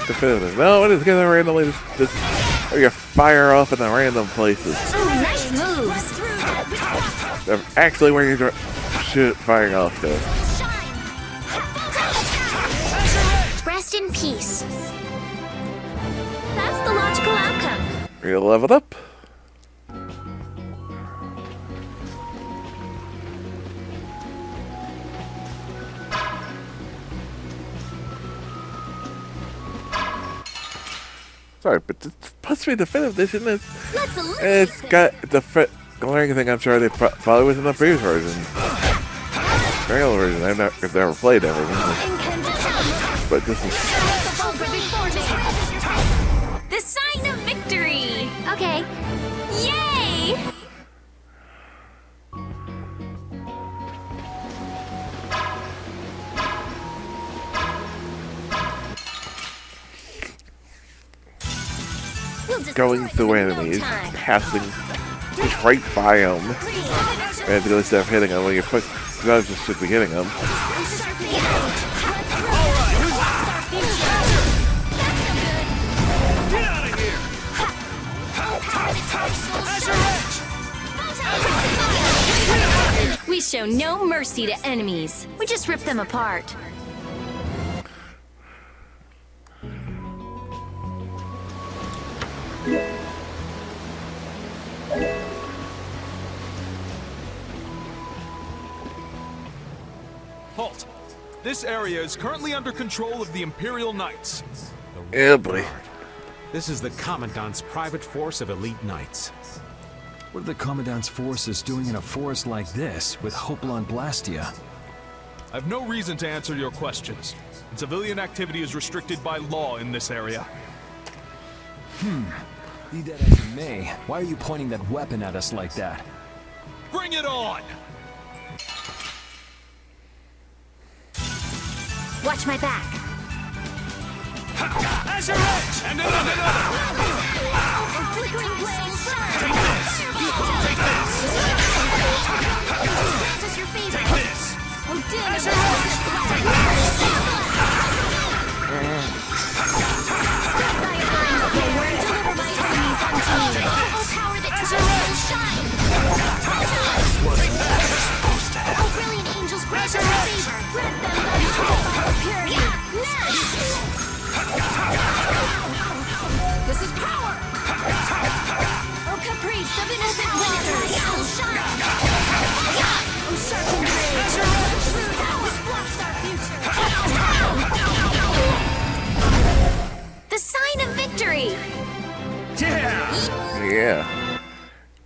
definitive. No, it is gonna randomly just you fire off in the random places. Ooh, nice moves. Actually, where you're firing off to. Rest in peace. That's the logical outcome. You leveled up. Sorry, but it's supposed to be definitive edition. It's got the glaring thing. I'm sure they probably was in the previous version. Regular version. I've never played everything. But this is the sign of victory. Okay. Yay! going through enemies, passing just right by them, and instead of hitting them, when your foot just should be hitting them. We show no mercy to enemies. We just rip them apart. Halt! This area is currently under control of the Imperial Knights. Yeah, boy. This is the Commandant's private force of elite knights. What are the Commandant's forces doing in a forest like this with Hopalon Blastia? I've no reason to answer your questions, and civilian activity is restricted by law in this area. Be that as it may, why are you pointing that weapon at us like that? Bring it on! Watch my back. As your edge! And another! Flickering blade. Take this! Take this! Just your favorite. Take this! Oh, damn. As your edge! Deliver my enemies unto me. Oh, power that turns and shine. Oh, brilliant angels, grant us your favor. Grant them the power of purity. This is power. Oh, caprice of innocent waters. Shine. Oh, sharpened blade. True power blocks our future. The sign of victory. Yeah.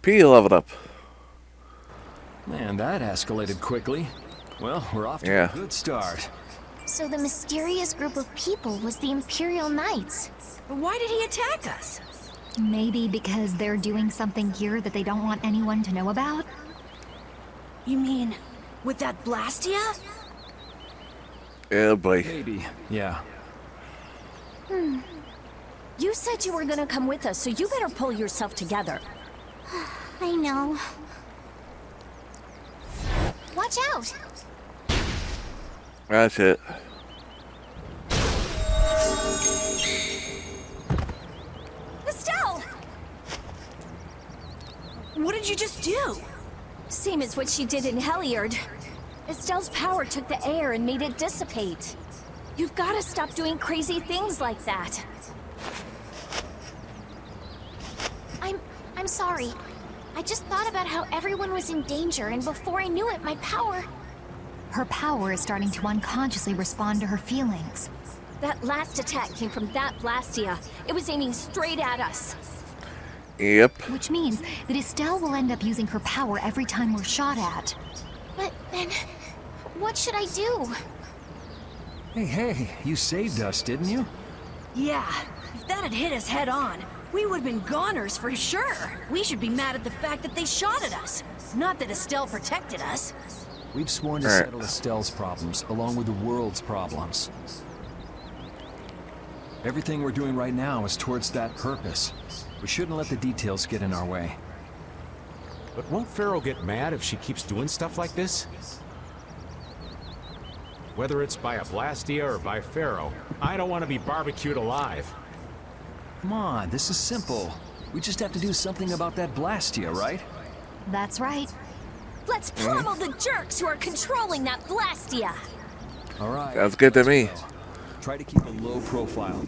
P leveled up. Man, that escalated quickly. Well, we're off to a good start. So the mysterious group of people was the Imperial Knights. But why did he attack us? Maybe because they're doing something here that they don't want anyone to know about? You mean, with that Blastia? Yeah, boy. Maybe, yeah. You said you were gonna come with us, so you better pull yourself together. I know. Watch out! That's it. Estelle! What did you just do? Same as what she did in Heliard. Estelle's power took the air and made it dissipate. You've gotta stop doing crazy things like that. I'm sorry. I just thought about how everyone was in danger, and before I knew it, my power... Her power is starting to unconsciously respond to her feelings. That last attack came from that Blastia. It was aiming straight at us. Yep. Which means that Estelle will end up using her power every time we're shot at. But then, what should I do? Hey, you saved us, didn't you? Yeah, if that had hit us head on, we would have been goners for sure. We should be mad at the fact that they shot at us, not that Estelle protected us. We've sworn to settle Estelle's problems, along with the world's problems. Everything we're doing right now is towards that purpose. We shouldn't let the details get in our way. But won't Pharaoh get mad if she keeps doing stuff like this? Whether it's by a Blastia or by Pharaoh, I don't want to be barbecued alive. Come on, this is simple. We just have to do something about that Blastia, right? That's right. Let's pummel the jerks who are controlling that Blastia. All right. Sounds good to me. Try to keep a low profile.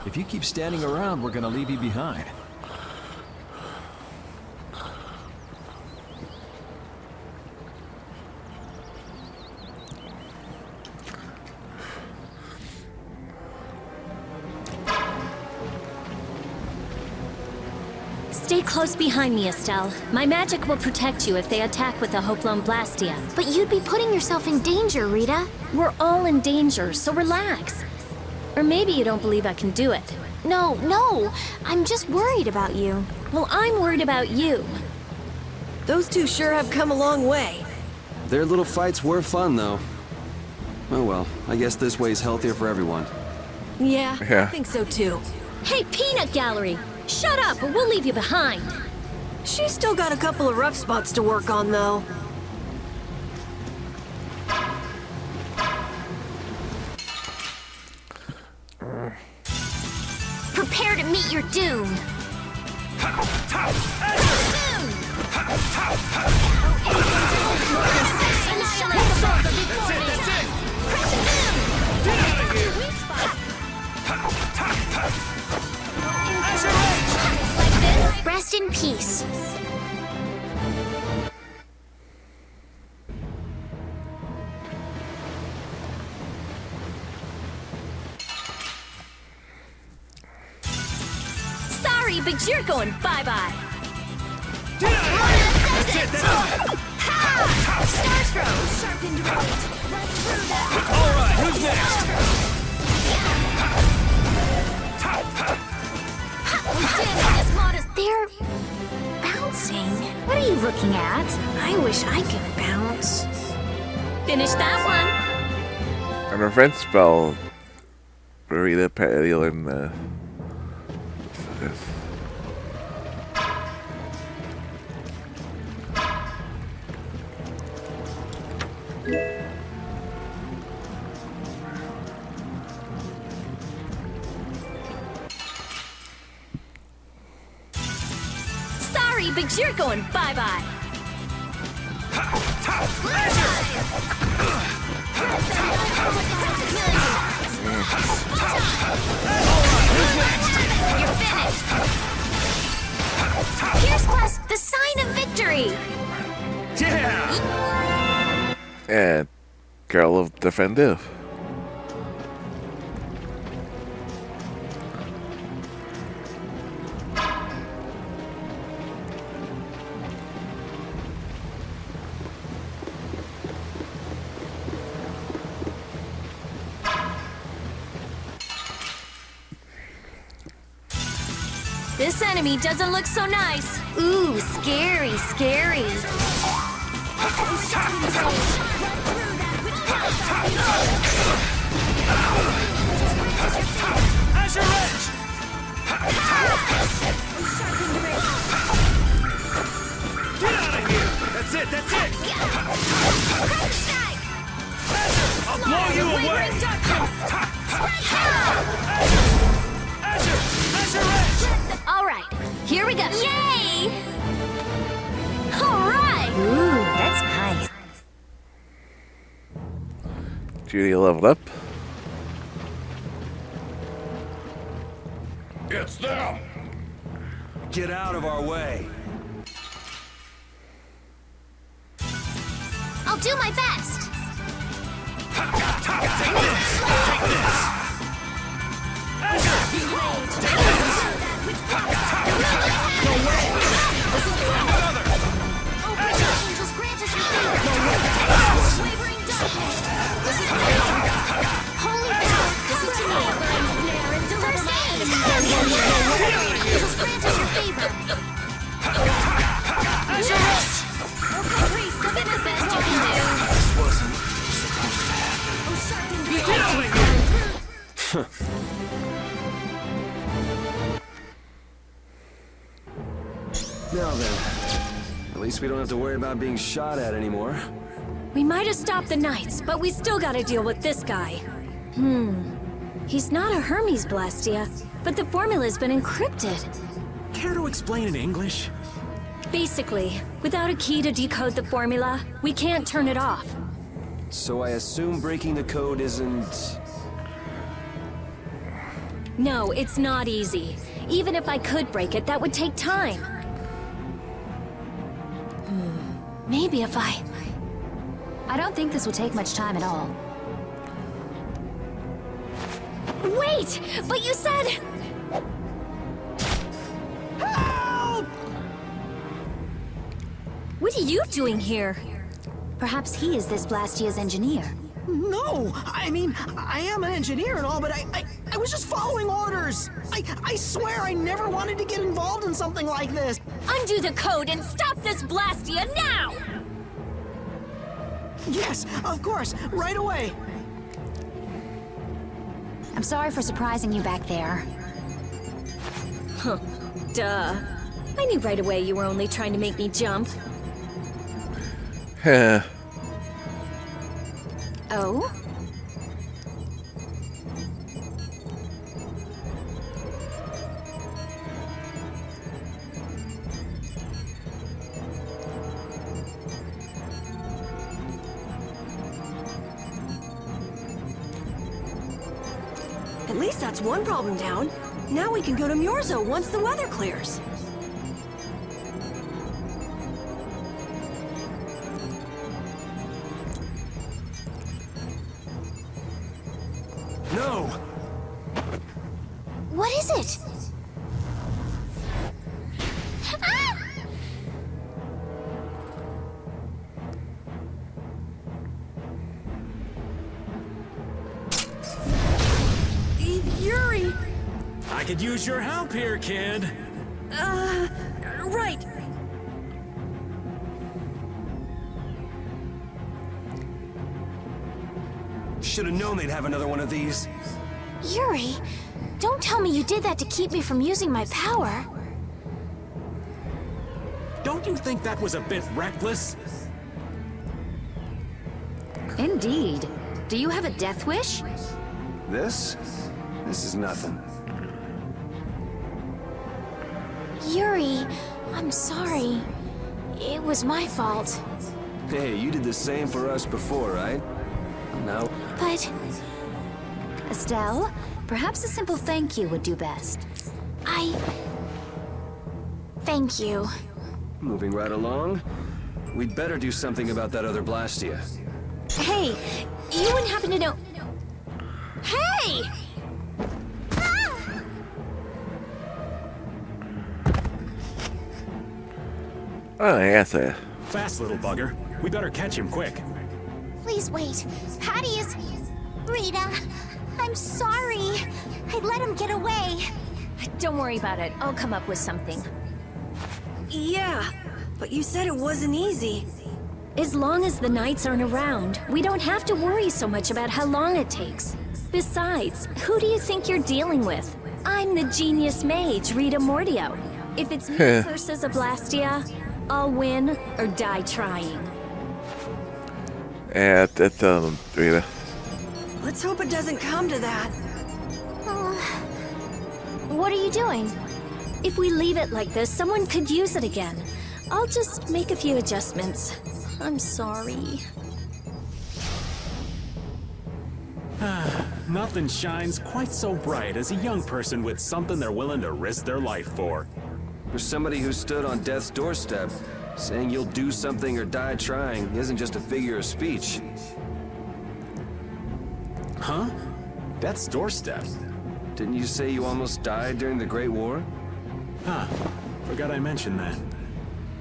If you keep standing around, we're gonna leave you behind. Stay close behind me, Estelle. My magic will protect you if they attack with a Hoplon Blastia. But you'd be putting yourself in danger, Rita. We're all in danger, so relax. Or maybe you don't believe I can do it. No. I'm just worried about you. Well, I'm worried about you. Those two sure have come a long way. Their little fights were fun, though. Oh well, I guess this way's healthier for everyone. Yeah, Yeah. I think so too. Hey, Peanut Gallery! Shut up, or we'll leave you behind. She's still got a couple of rough spots to work on, though. Prepare to meet your doom. Rest in peace. Sorry, but you're going bye-bye. That's it, Star throw, sharpened blade. Right through that. All right, who's next? They're bouncing. What are you looking at? I wish I could bounce. Finish that one. And her friend spell Rita Patio and Sorry, but you're going bye-bye. You're finished. Here's Plus, the sign of victory. Yeah! and Girl of Defensive. This enemy doesn't look so nice. Ooh, scary, scary. Azure Edge! Get out of here! That's it! I'll blow you away! Azure Edge! All right, here we go. Yay! All right. Ooh, that's nice. Judy leveled up. It's them! Get out of our way! I'll do my best. Take this! Now then, at least we don't have to worry about being shot at anymore. We might have stopped the Knights, but we still gotta deal with this guy. He's not a Hermes Blastia, but the formula's been encrypted. Care to explain in English? Basically, without a key to decode the formula, we can't turn it off. So I assume breaking the code isn't... No, it's not easy. Even if I could break it, that would take time. Maybe if I don't think this will take much time at all. Wait! But you said... Help! What are you doing here? Perhaps he is this Blastia's engineer. No! I mean, I am an engineer and all, but I was just following orders! I swear I never wanted to get involved in something like this! Undo the code and stop this Blastia now! Yes, of course, right away! I'm sorry for surprising you back there. Duh. I knew right away you were only trying to make me jump. Heh. Oh? At least that's one problem down. Now we can go to Myorzo once the weather clears. No! What is it? Ah! Yuri! I could use your help here, kid. Right. Should have known they'd have another one of these. Yuri, don't tell me you did that to keep me from using my power. Don't you think that was a bit reckless? Indeed. Do you have a death wish? This is nothing. Yuri, I'm sorry. It was my fault. Hey, you did the same for us before, right? No. But Estelle, perhaps a simple thank you would do best. Thank you. Moving right along. We'd better do something about that other Blastia. Hey, you wouldn't happen to know... Hey! Oh, I guess I... Fast, little bugger. We better catch him quick. Please wait. Patty is... Rita, I'm sorry. I let him get away. Don't worry about it. I'll come up with something. Yeah, but you said it wasn't easy. As long as the Knights aren't around, we don't have to worry so much about how long it takes. Besides, who do you think you're dealing with? I'm the genius mage, Rita Mordio. If it's me versus a Blastia, I'll win or die trying. Yeah, that's, Rita. Let's hope it doesn't come to that. What are you doing? If we leave it like this, someone could use it again. I'll just make a few adjustments. I'm sorry. Nothing shines quite so bright as a young person with something they're willing to risk their life for. For somebody who stood on death's doorstep, saying you'll do something or die trying isn't just a figure of speech. Huh? Death's doorstep? Didn't you say you almost died during the Great War? Huh. Forgot I mentioned that.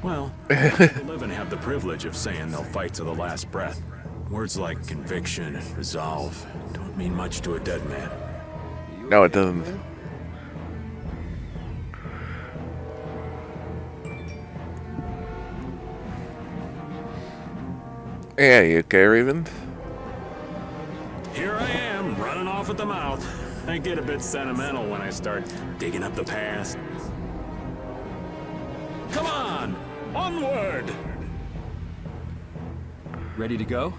Well, the living have the privilege of saying they'll fight to the last breath. Words like conviction and resolve don't mean much to a dead man. No, it doesn't. Yeah, you okay, Raven? Here I am, running off at the mouth. I get a bit sentimental when I start digging up the past. Come on! Onward! Ready to go?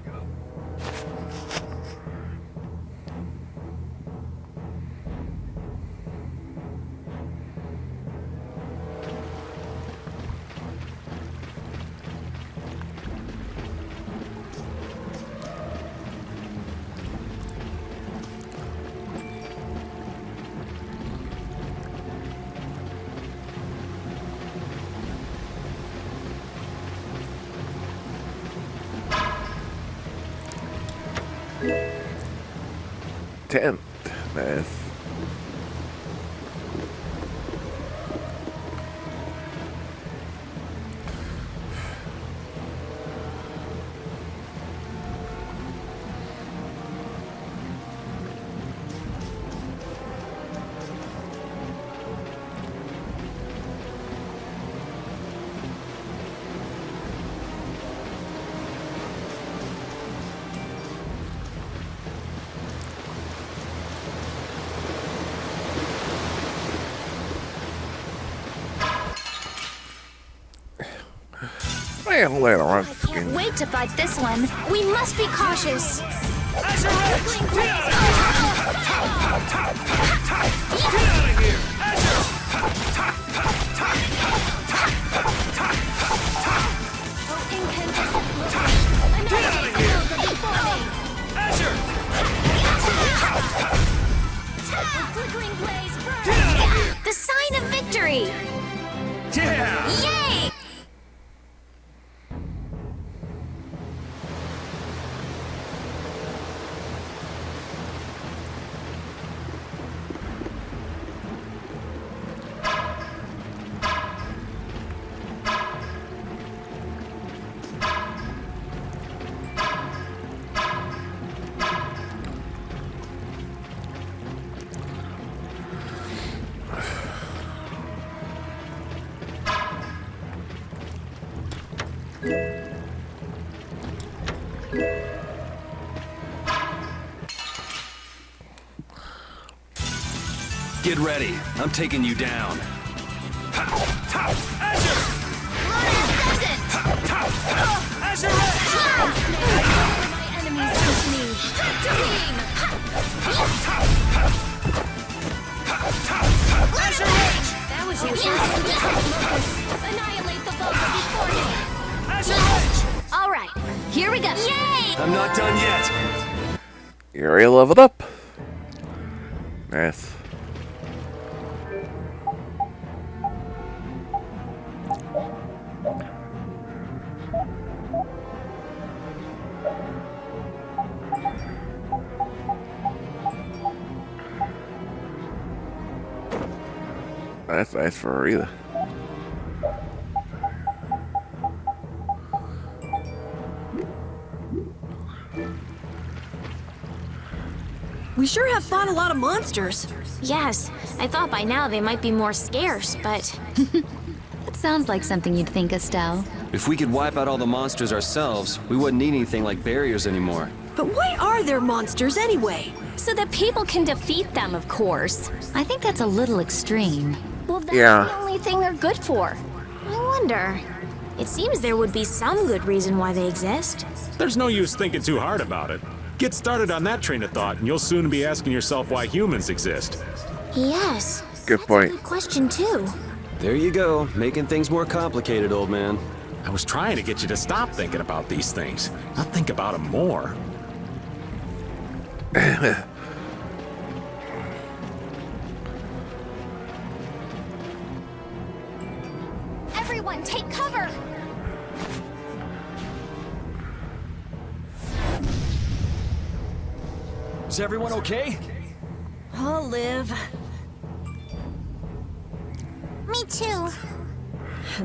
Tenth. Nice. Man, later on. Can't wait to fight this one. We must be cautious. The sign of victory! Yeah! Yay! Get ready. I'm taking you down. That was annihilate the foe before me. All right, here we go. Yay! I'm not done yet. You already leveled up. Nice. That's nice for Rita. We sure have fought a lot of monsters. Yes, I thought by now they might be more scarce, but That sounds like something you'd think, Estelle. If we could wipe out all the monsters ourselves, we wouldn't need anything like barriers anymore. But why are there monsters anyway? so that people can defeat them, of course. I think that's a little extreme. Well, that's Yeah. the only thing they're good for. I wonder. It seems there would be some good reason why they exist. There's no use thinking too hard about it. Get started on that train of thought, and you'll soon be asking yourself why humans exist. Yes. Good That's point. a good question, too. There you go, making things more complicated, old man. I was trying to get you to stop thinking about these things, not think about them more. Everyone, take cover! Is everyone okay? I'll live. Me too.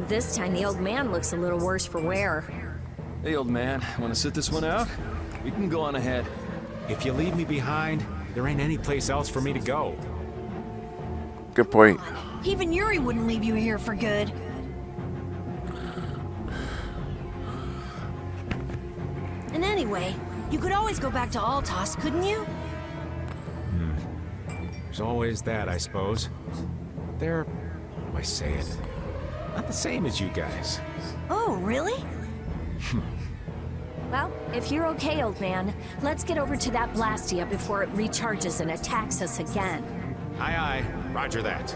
This time the old man looks a little worse for wear. Hey, old man, want to sit this one out? We can go on ahead. If you leave me behind, there ain't any place else for me to go. Good point. Even Yuri wouldn't leave you here for good. And anyway, you could always go back to Altos, couldn't you? There's always that, I suppose. How do I say it? Not the same as you guys. Oh, really? Well, if you're okay, old man, let's get over to that Blastia before it recharges and attacks us again. Aye, aye. Roger that.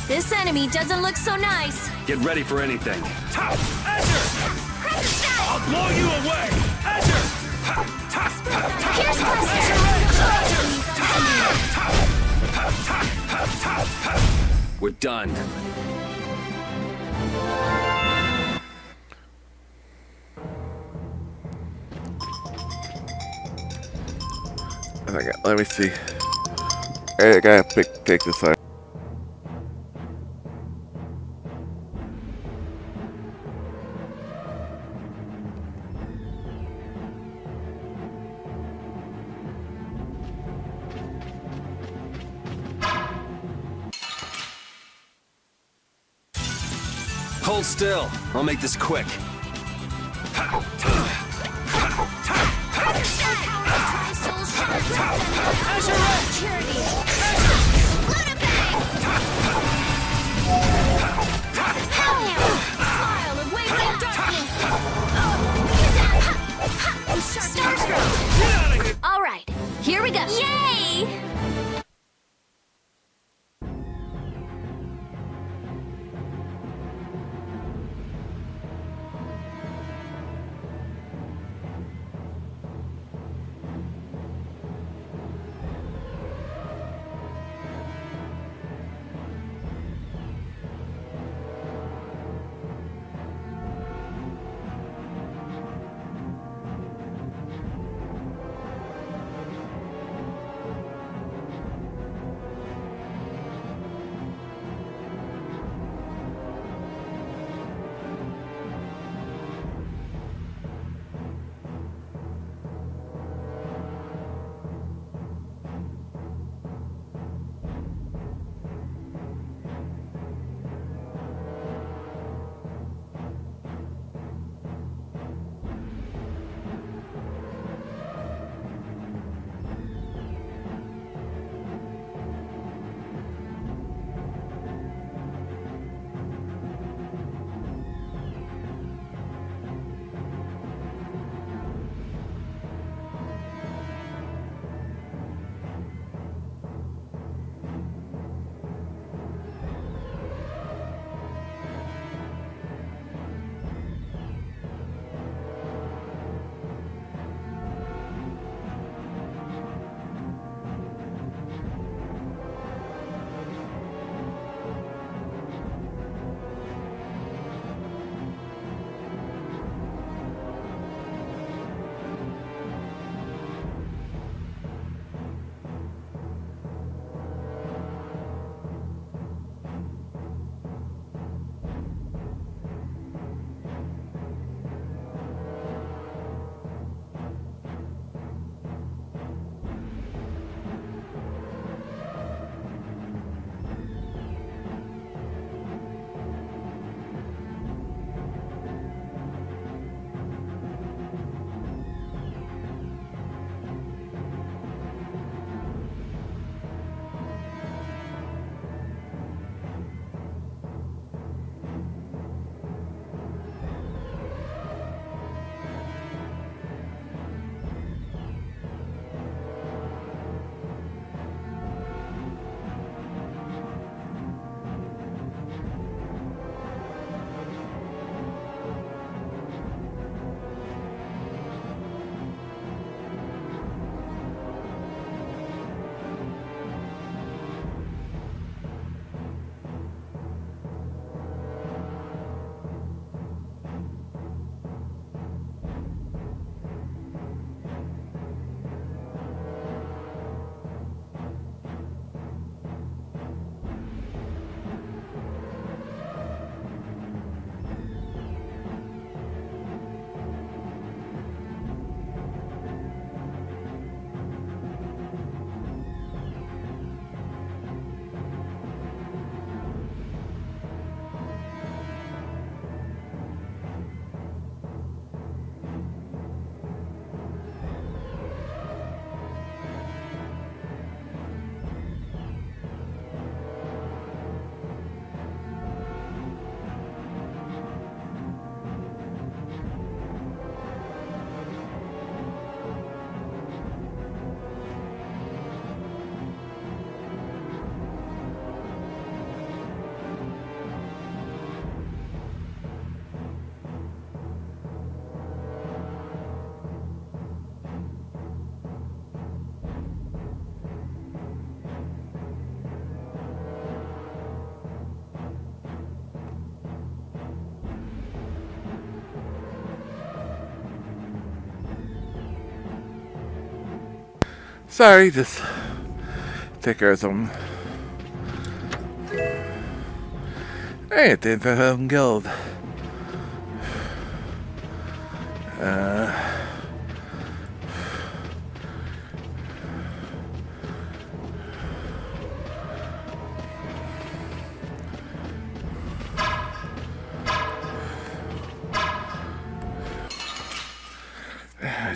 This enemy doesn't look so nice. Get ready for anything. Azure! I'll blow you away! Azure! Here's We're done. Okay, let me see. I gotta take this side. Hold still. I'll make this quick. All right, here we go. Yay! Sorry, just take care of something. Hey, 10,000 gold.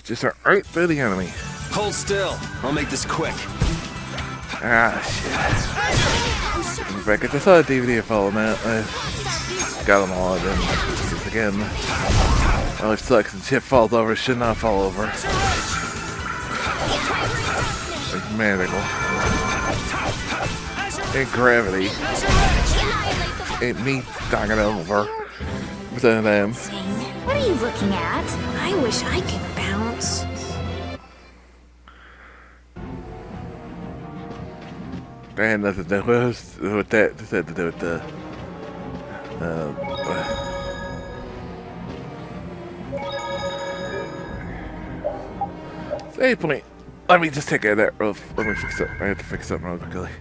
Just right through the enemy. Hold still. I'll make this quick. Ah, shit. If I get this other DVD of all that, I got them all, then just again. My life sucks and shit falls over, should not fall over. Like magical. Ain't gravity. Ain't me knocking it over. But then, What are you looking at? I wish I could bounce. that had nothing to do with that. This had to do with the. Save point. Let me just take care of that real. Let me fix it. I have to fix something real quickly.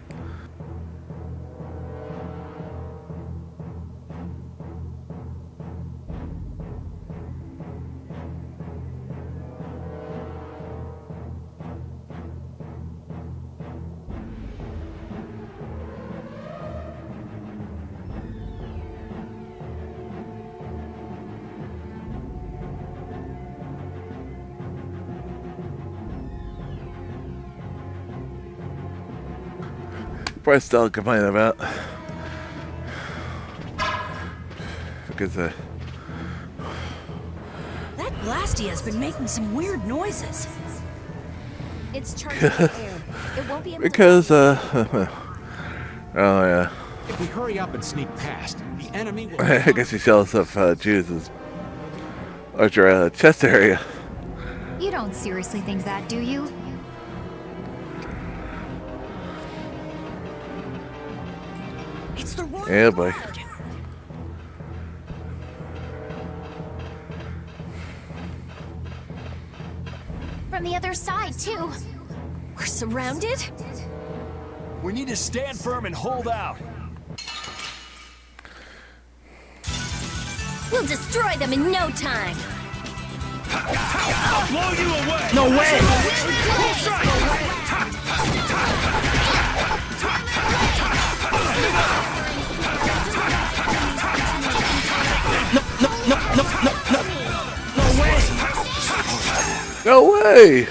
Probably still complaining about because That Blastia's been making some weird noises. It's charging the air. It won't be able because oh yeah. If we hurry up and sneak past, the enemy will... I guess you jealous of Juice's ultra chest area. You don't seriously think that, do you? It's the Royal Yeah, boy. Guard. from the other side, too. We're surrounded? We need to stand firm and hold out. We'll destroy them in no time. I'll blow you away! No way! No way! This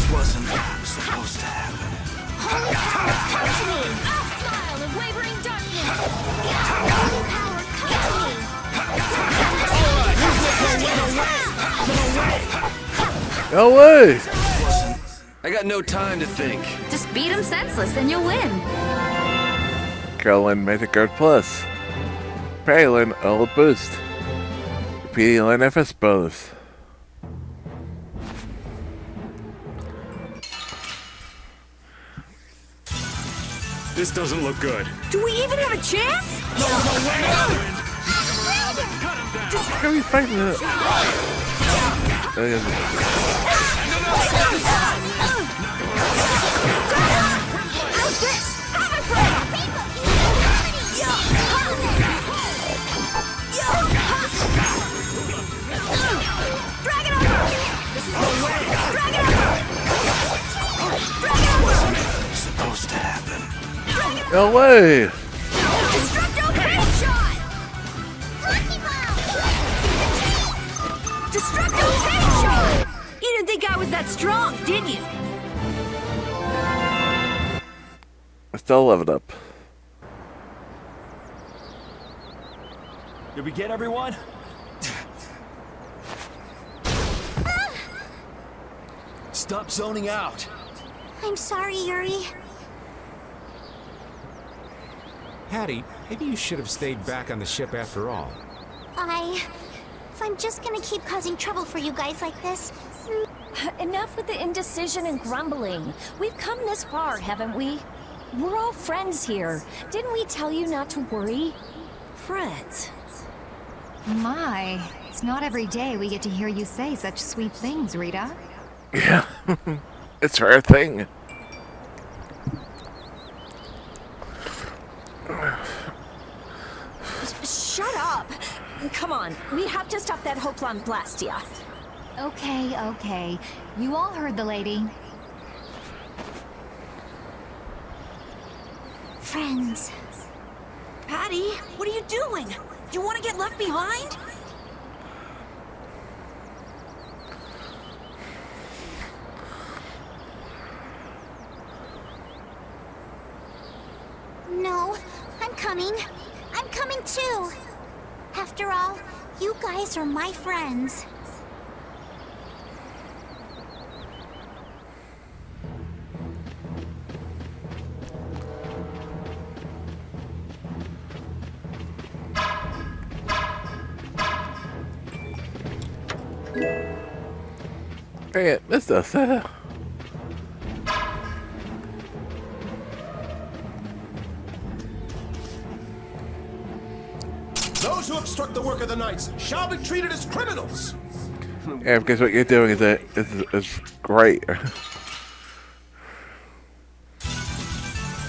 wasn't supposed to happen. Holy power, come to me! I'll smile in wavering darkness! Holy power, come to me! No way! I got no time to think. Just beat him senseless and you'll win. Carolyn Magic Guard Plus. Palin Old Boost. PDLN FS bonus. This doesn't look good. Do we even have a chance? How are you fighting it? Supposed to happen. No way! Destructo Pain Shot! Destructo Pain Shot! You didn't think I was that strong, did you? I still leveled up. Did we get everyone? Stop zoning out. I'm sorry, Yuri. Hattie, maybe you should have stayed back on the ship after all. If I'm just gonna keep causing trouble for you guys like this... Enough with the indecision and grumbling. We've come this far, haven't we? We're all friends here. Didn't we tell you not to worry? Friends. My, it's not every day we get to hear you say such sweet things, Rita. Yeah, it's a rare thing. Shut up! Come on, we have to stop that Hoplon Blastia. Okay, okay. You all heard the lady. Friends. Patty, what are you doing? You want to get left behind? No, I'm coming. I'm coming too. After all, you guys are my friends. Dang it, missed us. Those who obstruct the work of the Knights shall be treated as criminals! Yeah, because what you're doing is great.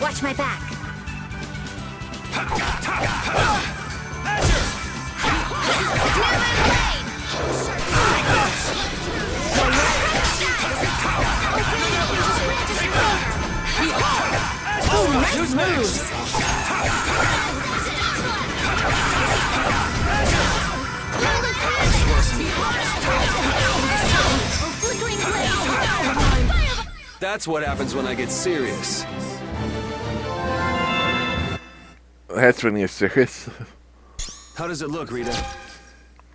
Watch my back. Nice moves! That's what happens when I get serious. That's when you're serious. How does it look, Rita?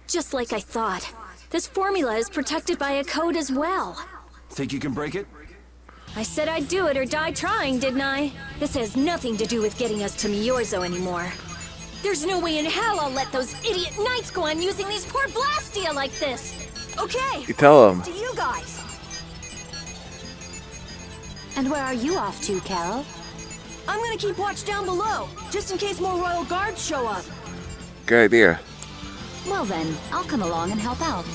Just like I thought. This formula is protected by a code as well. Think you can break it? I said I'd do it or die trying, didn't I? This has nothing to do with getting us to Miorzo anymore. There's no way in hell I'll let those idiot knights go on using these poor Blastia like this. Okay. You tell them. To you guys. And where are you off to, Carol? I'm gonna keep watch down below, just in case more royal guards show up. Good idea. Well then, I'll come along and help out.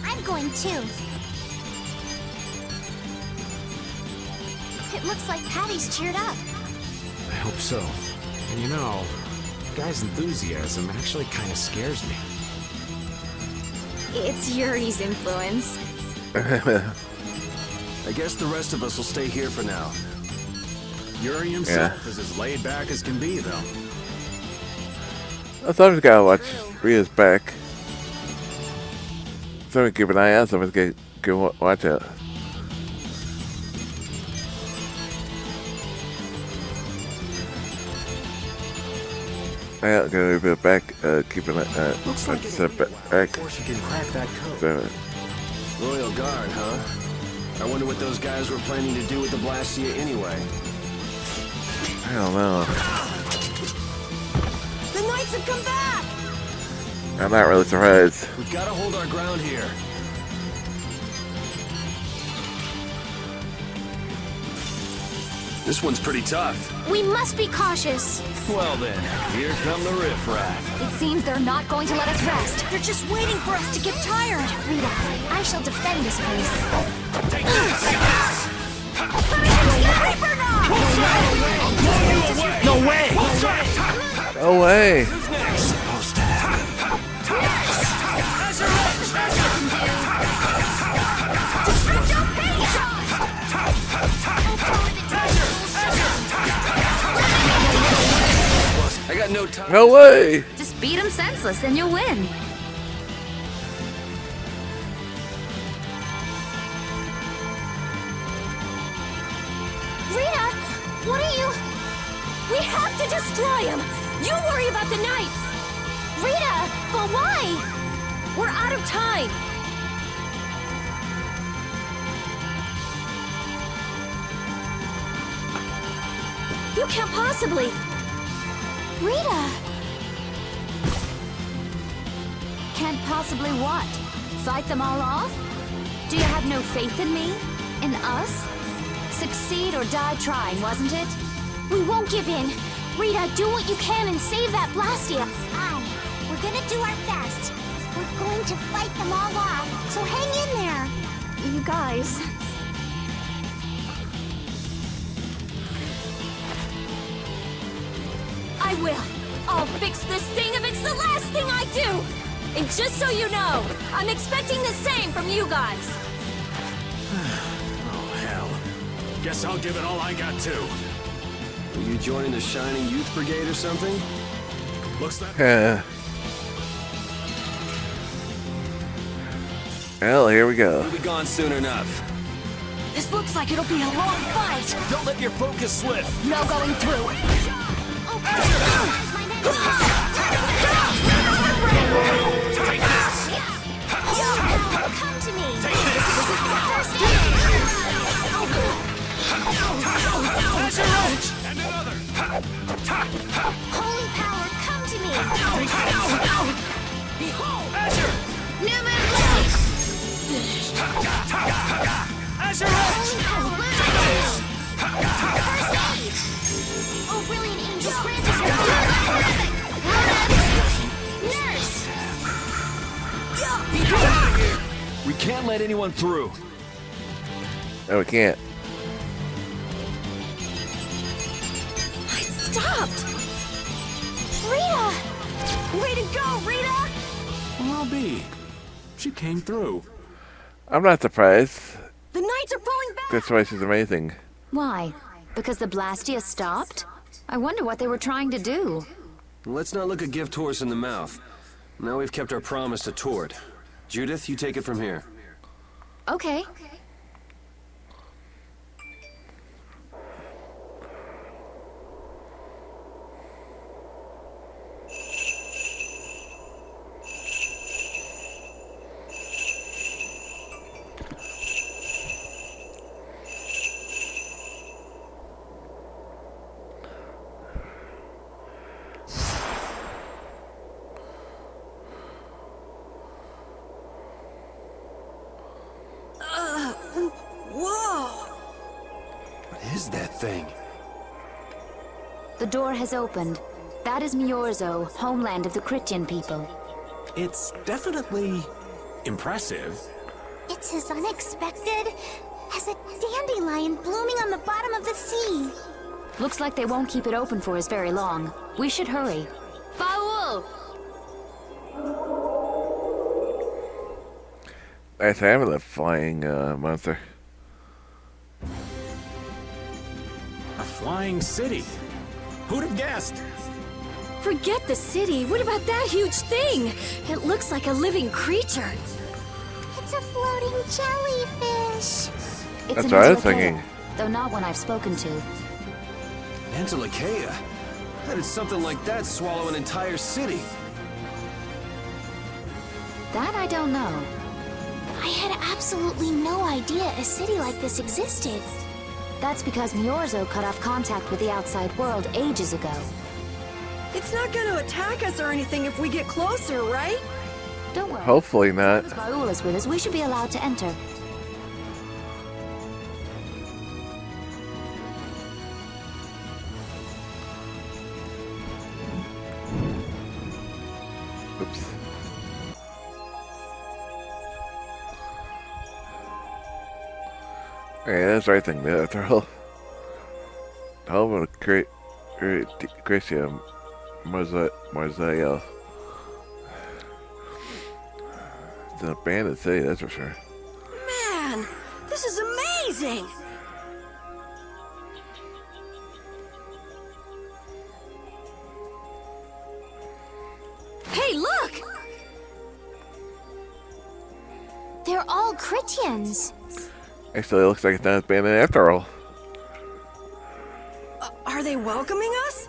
I'm going too. It looks like Patty's cheered up. I hope so. And you know, the guy's enthusiasm actually kind of scares me. It's Yuri's influence. I guess the rest of us will stay here for now. Yuri himself is as laid back as can be, though. I thought we gotta watch Rita's back. Someone keep an eye out, someone's gonna watch it. I got a little bit back, keeping it, Looks like step back. Before she can crack that code. So, Royal Guard, huh? I wonder what those guys were planning to do with the Blastia anyway. I don't know. The Knights have come back! I'm not really surprised. We've got to hold our ground here. This one's pretty tough. We must be cautious. Well then, here come the riffraff. It seems they're not going to let us rest. They're just waiting for us to get tired. Rita, I shall defend this place. Take this! No way! No way! I got no time. No way! Just beat them senseless and you'll win. Rita, what are you... We have to destroy him! You worry about the knights! Rita, but why? We're out of time! You can't possibly... Rita! Can't possibly what? Fight them all off? Do you have no faith in me? In us? Succeed or die trying, wasn't it? We won't give in. Rita, do what you can and save that Blastia. Aye, we're gonna do our best. We're going to fight them all off, so hang in there. You guys... I will. I'll fix this thing if it's the last thing I do. And just so you know, I'm expecting the same from you guys. Oh, hell. Guess I'll give it all I got, too. Are you joining the Shining Youth Brigade or something? Looks that... Well, here we go. We'll be gone soon enough. This looks like it'll be a long fight. Don't let your focus slip. No going through. Come to me. First aid. And another. Holy power, come to me. Behold, Azure. Never lose. Azure Holy Edge. power, first aid. Oh, brilliant angels, grant us your nurse. We can't let anyone through. No, we can't. It stopped. Rita! Way to go, Rita! I'll be. She came through. I'm not surprised. The Knights are pulling back. This race is amazing. Why? Because the Blastia stopped? I wonder what they were trying to do. Let's not look a gift horse in the mouth. Now we've kept our promise to Tord. Judith, you take it from here. Okay. What is that thing? The door has opened. That is Miorzo, homeland of the Christian people. It's definitely impressive. It's as unexpected as a dandelion blooming on the bottom of the sea. Looks like they won't keep it open for us very long. We should hurry. Paul! Nice having the flying monster. A flying city. Who'd have guessed? Forget the city. What about that huge thing? It looks like a living creature. It's a floating jellyfish. It's That's an what I was Antilochea, thinking. though not one I've spoken to. Antilochea? How did something like that swallow an entire city? That I don't know. I had absolutely no idea a city like this existed. That's because Miorzo cut off contact with the outside world ages ago. It's not going to attack us or anything if we get closer, right? Don't worry. Hopefully not. As Raoul is with us, we should be allowed to enter. Oops. Okay, that's the right thing. They're all home of Gracia Marzael. It's an abandoned city, that's for sure. Man, this is amazing! Hey, look! They're all Christians. Actually, it looks like it's not abandoned after all. Are they welcoming us?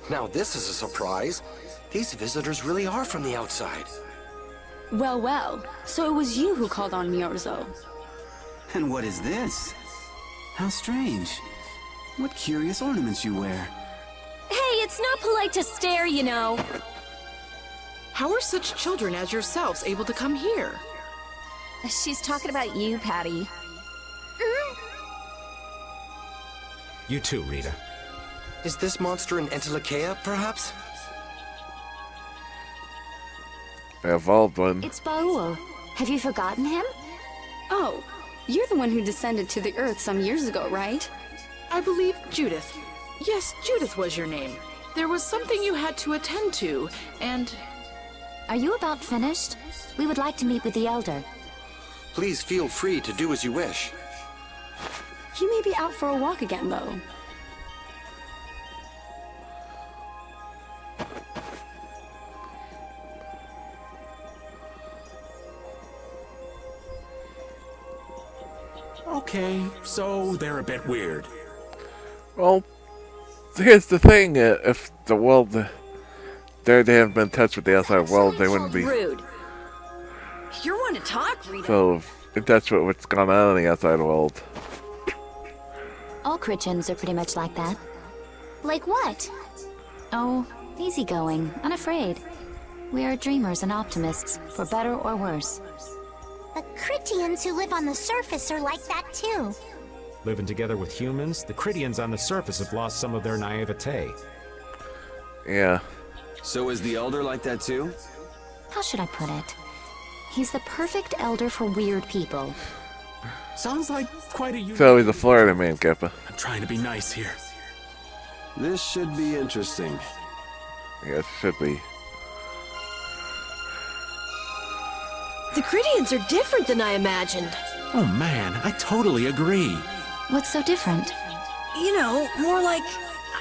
Now this is a surprise. These visitors really are from the outside. Well, well. So it was you who called on Miorzo. And what is this? How strange. What curious ornaments you wear. Hey, it's not polite to stare, you know. How are such children as yourselves able to come here? She's talking about you, Patty. You too, Rita. Is this monster an Entelekea, perhaps? The evolved one. It's Baul. Have you forgotten him? Oh, you're the one who descended to the Earth some years ago, right? I believe Judith. Yes, Judith was your name. There was something you had to attend to, and... Are you about finished? We would like to meet with the Elder. Please feel free to do as you wish. He may be out for a walk again, though. Okay, so they're a bit weird. Well, here's the thing. If the world... they haven't been in touch with the outside world, they wouldn't be... Rude. You're one to talk, Rita. So, in touch with what's going on in the outside world. All Christians are pretty much like that. Like what? Oh, easygoing, unafraid. We are dreamers and optimists, for better or worse. The Critians who live on the surface are like that too. Living together with humans, the Critians on the surface have lost some of their naivete. Yeah. So is the Elder like that too? How should I put it? He's the perfect elder for weird people. Sounds like quite a... So he's a Florida man, Kappa. I'm trying to be nice here. This should be interesting. Yes, it should be. The Critians are different than I imagined. Oh man, I totally agree. What's so different? You know, more like...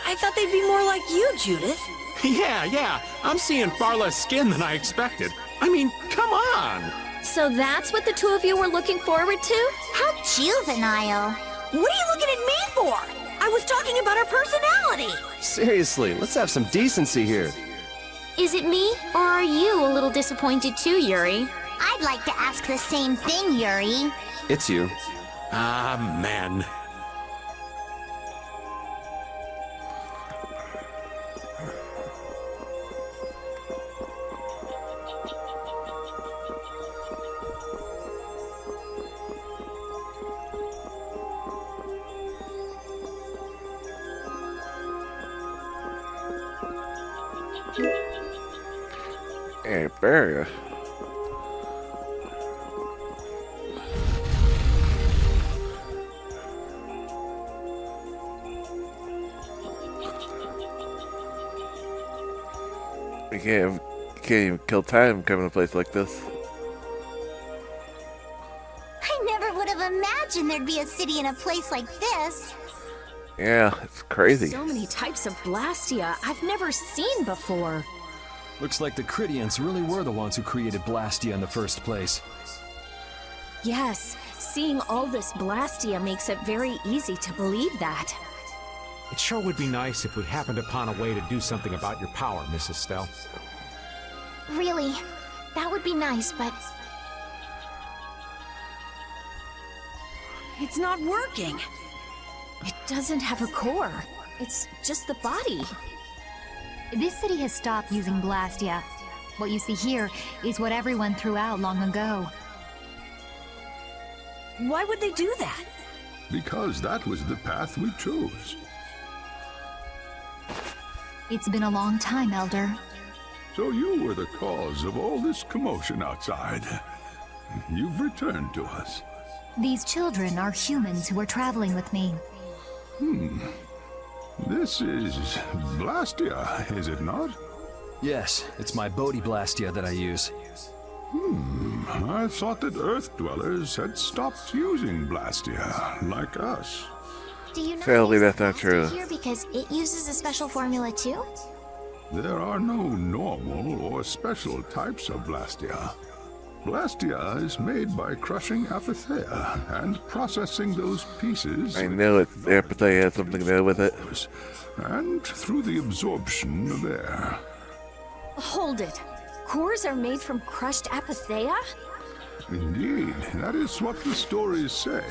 I thought they'd be more like you, Judith. Yeah, I'm seeing far less skin than I expected. I mean, come on! So that's what the two of you were looking forward to? How juvenile. What are you looking at me for? I was talking about our personality. Seriously, let's have some decency here. Is it me, or are you a little disappointed too, Yuri? I'd like to ask the same thing, Yuri. It's you. Ah, man. Hey, Vesperia. You can't even kill time coming to a place like this. I never would have imagined there'd be a city in a place like this. Yeah, it's crazy. So many types of Blastia I've never seen before. Looks like the Critians really were the ones who created Blastia in the first place. Yes, seeing all this Blastia makes it very easy to believe that. It sure would be nice if we happened upon a way to do something about your power, Mrs. Stell. Really, that would be nice, but... It's not working. It doesn't have a core. It's just the body. This city has stopped using Blastia. What you see here is what everyone threw out long ago. Why would they do that? Because that was the path we chose. It's been a long time, Elder. So you were the cause of all this commotion outside. You've returned to us. These children are humans who are traveling with me. This is Blastia, is it not? Yes, it's my Bodhi Blastia that I use. I thought that Earth dwellers had stopped using Blastia, like us. Do you not Sadly, use that's not true. here because it uses a special formula too? There are no normal or special types of Blastia. Blastia is made by crushing Apatheia and processing those pieces. I know it. Apatheia had something to do with it. And through the absorption of air. Hold it. Cores are made from crushed Apatheia? Indeed, that is what the stories say.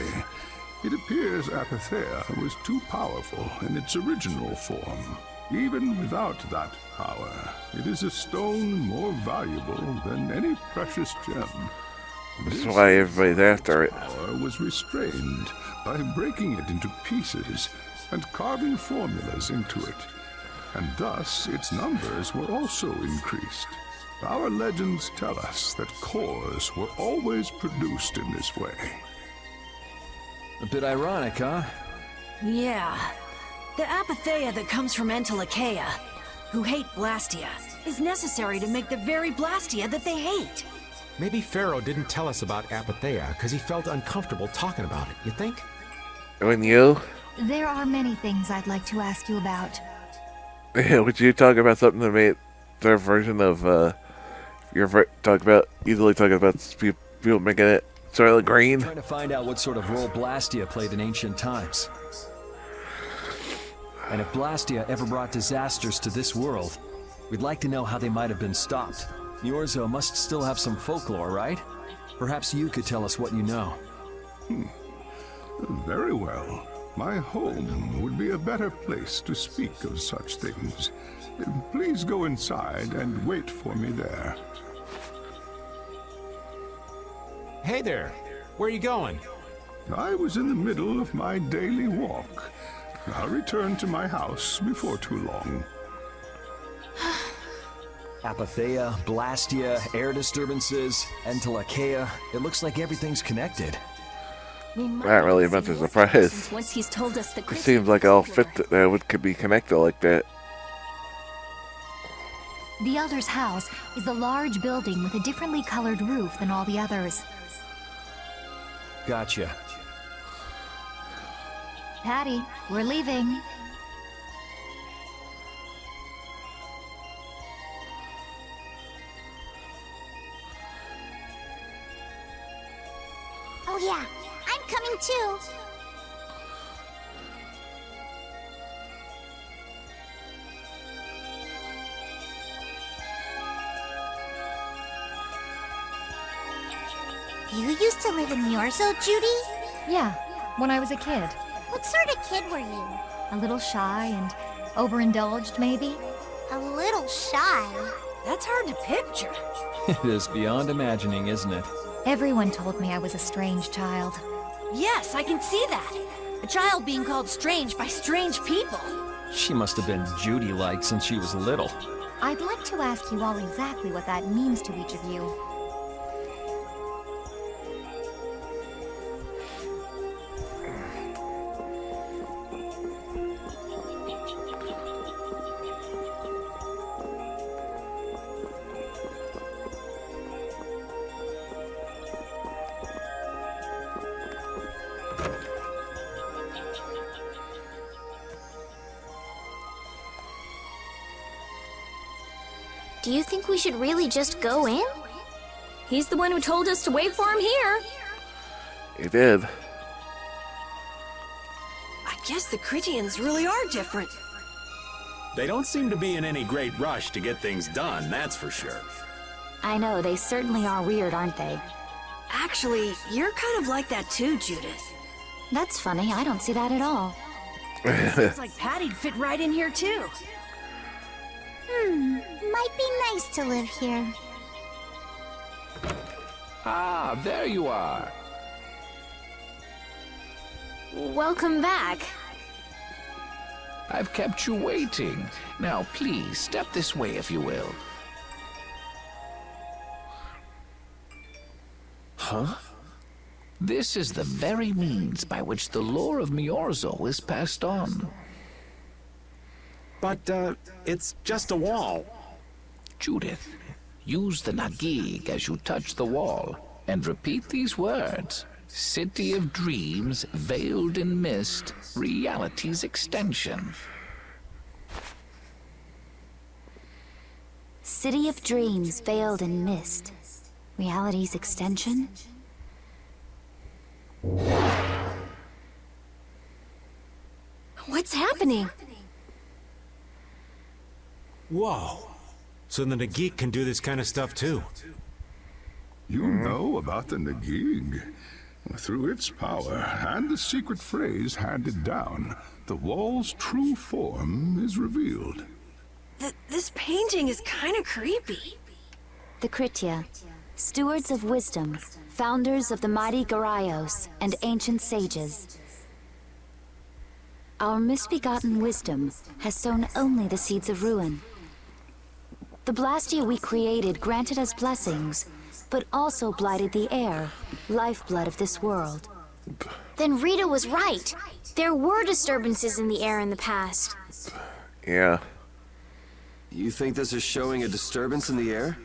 It appears Apatheia was too powerful in its original form. Even without that power, it is a stone more valuable than any precious gem. That's why everybody's after it. Power was restrained by breaking it into pieces and carving formulas into it, and thus its numbers were also increased. Our legends tell us that cores were always produced in this way. A bit ironic, huh? Yeah. The apatheia that comes from Entelekea, who hate Blastia, is necessary to make the very Blastia that they hate. Maybe Pharaoh didn't tell us about Apatheia because he felt uncomfortable talking about it, you think? When you? There are many things I'd like to ask you about. Would you talk about something that made their version of, easily talk about people making it Soylent Green? Trying to find out what sort of role Blastia played in ancient times. And if Blastia ever brought disasters to this world, we'd like to know how they might have been stopped. Niorzo must still have some folklore, right? Perhaps you could tell us what you know. Very well. My home would be a better place to speak of such things. Please go inside and wait for me there. Hey there. Where are you going? I was in the middle of my daily walk. I'll return to my house before too long. Apatheia, Blastia, air disturbances, Entelekea. It looks like everything's connected. Not really much of a surprise. Once he's told us the It seems like all fit that could be connected like that. The Elder's house is a large building with a differently colored roof than all the others. Gotcha. Patty, we're leaving. Oh yeah, I'm coming too. You used to live in Niorzo, Judy? Yeah, when I was a kid. What sort of kid were you? A little shy and overindulged, maybe? A little shy. That's hard to picture. It is beyond imagining, isn't it? Everyone told me I was a strange child. Yes, I can see that. A child being called strange by strange people. She must have been Judy-like since she was little. I'd like to ask you all exactly what that means to each of you. Do you think we should really just go in? He's the one who told us to wait for him here. He did. I guess the Critians really are different. They don't seem to be in any great rush to get things done, that's for sure. I know, they certainly are weird, aren't they? Actually, you're kind of like that too, Judith. That's funny, I don't see that at all. Sounds like Patty'd fit right in here too. Might be nice to live here. Ah, there you are. Welcome back. I've kept you waiting. Now, please, step this way if you will. Huh? This is the very means by which the lore of Niorzo is passed on. But, it's just a wall. Judith, use the Nagig as you touch the wall, and repeat these words. City of dreams, veiled in mist, reality's extension. City of dreams, veiled in mist. Reality's extension? What's happening? Whoa. So the Nagik can do this kind of stuff too. You know about the Nagig. Through its power and the secret phrase handed down, the wall's true form is revealed. This painting is kind of creepy. The Kritia. stewards of wisdom, founders of the mighty Garaios, and ancient sages. Our misbegotten wisdom has sown only the seeds of ruin. The Blastia we created granted us blessings, but also blighted the air, lifeblood of this world. Then Rita was right. There were disturbances in the air in the past. Yeah. You think this is showing a disturbance in the air?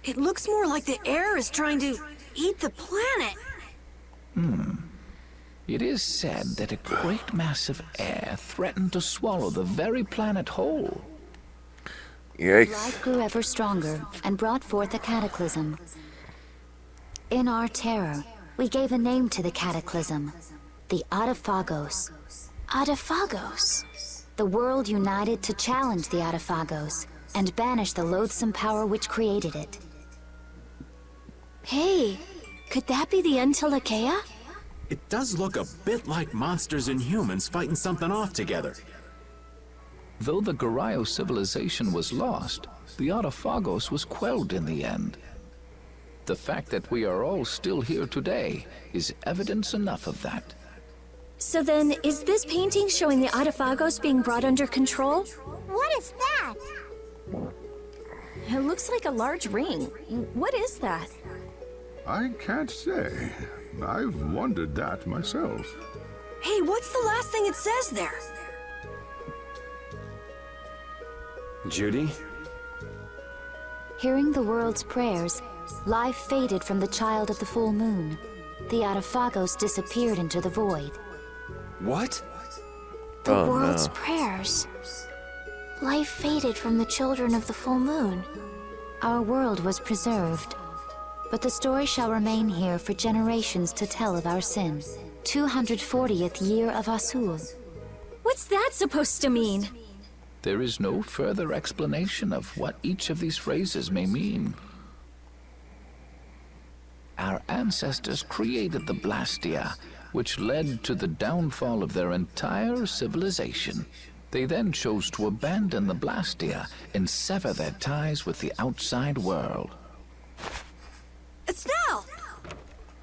It looks more like the air is trying to eat the planet. It is said that a great mass of air threatened to swallow the very planet whole. Yikes. Life grew ever stronger and brought forth a cataclysm. In our terror, we gave a name to the cataclysm, the Autophagos. Autophagos? The world united to challenge the Autophagos and banish the loathsome power which created it. Hey, could that be the Entelekea? It does look a bit like monsters and humans fighting something off together. Though the Garayo civilization was lost, the Autophagos was quelled in the end. The fact that we are all still here today is evidence enough of that. So then, is this painting showing the Autophagos being brought under control? What is that? It looks like a large ring. What is that? I can't say. I've wondered that myself. Hey, what's the last thing it says there? Judy? Hearing the world's prayers, life faded from the child of the full moon. The Autophagos disappeared into the void. What? The world's prayers. Life faded from the children of the full moon. Our world was preserved, but the story shall remain here for generations to tell of our sin. 240th year of Asul. What's that supposed to mean? There is no further explanation of what each of these phrases may mean. Our ancestors created the Blastia, which led to the downfall of their entire civilization. They then chose to abandon the Blastia and sever their ties with the outside world. Estelle!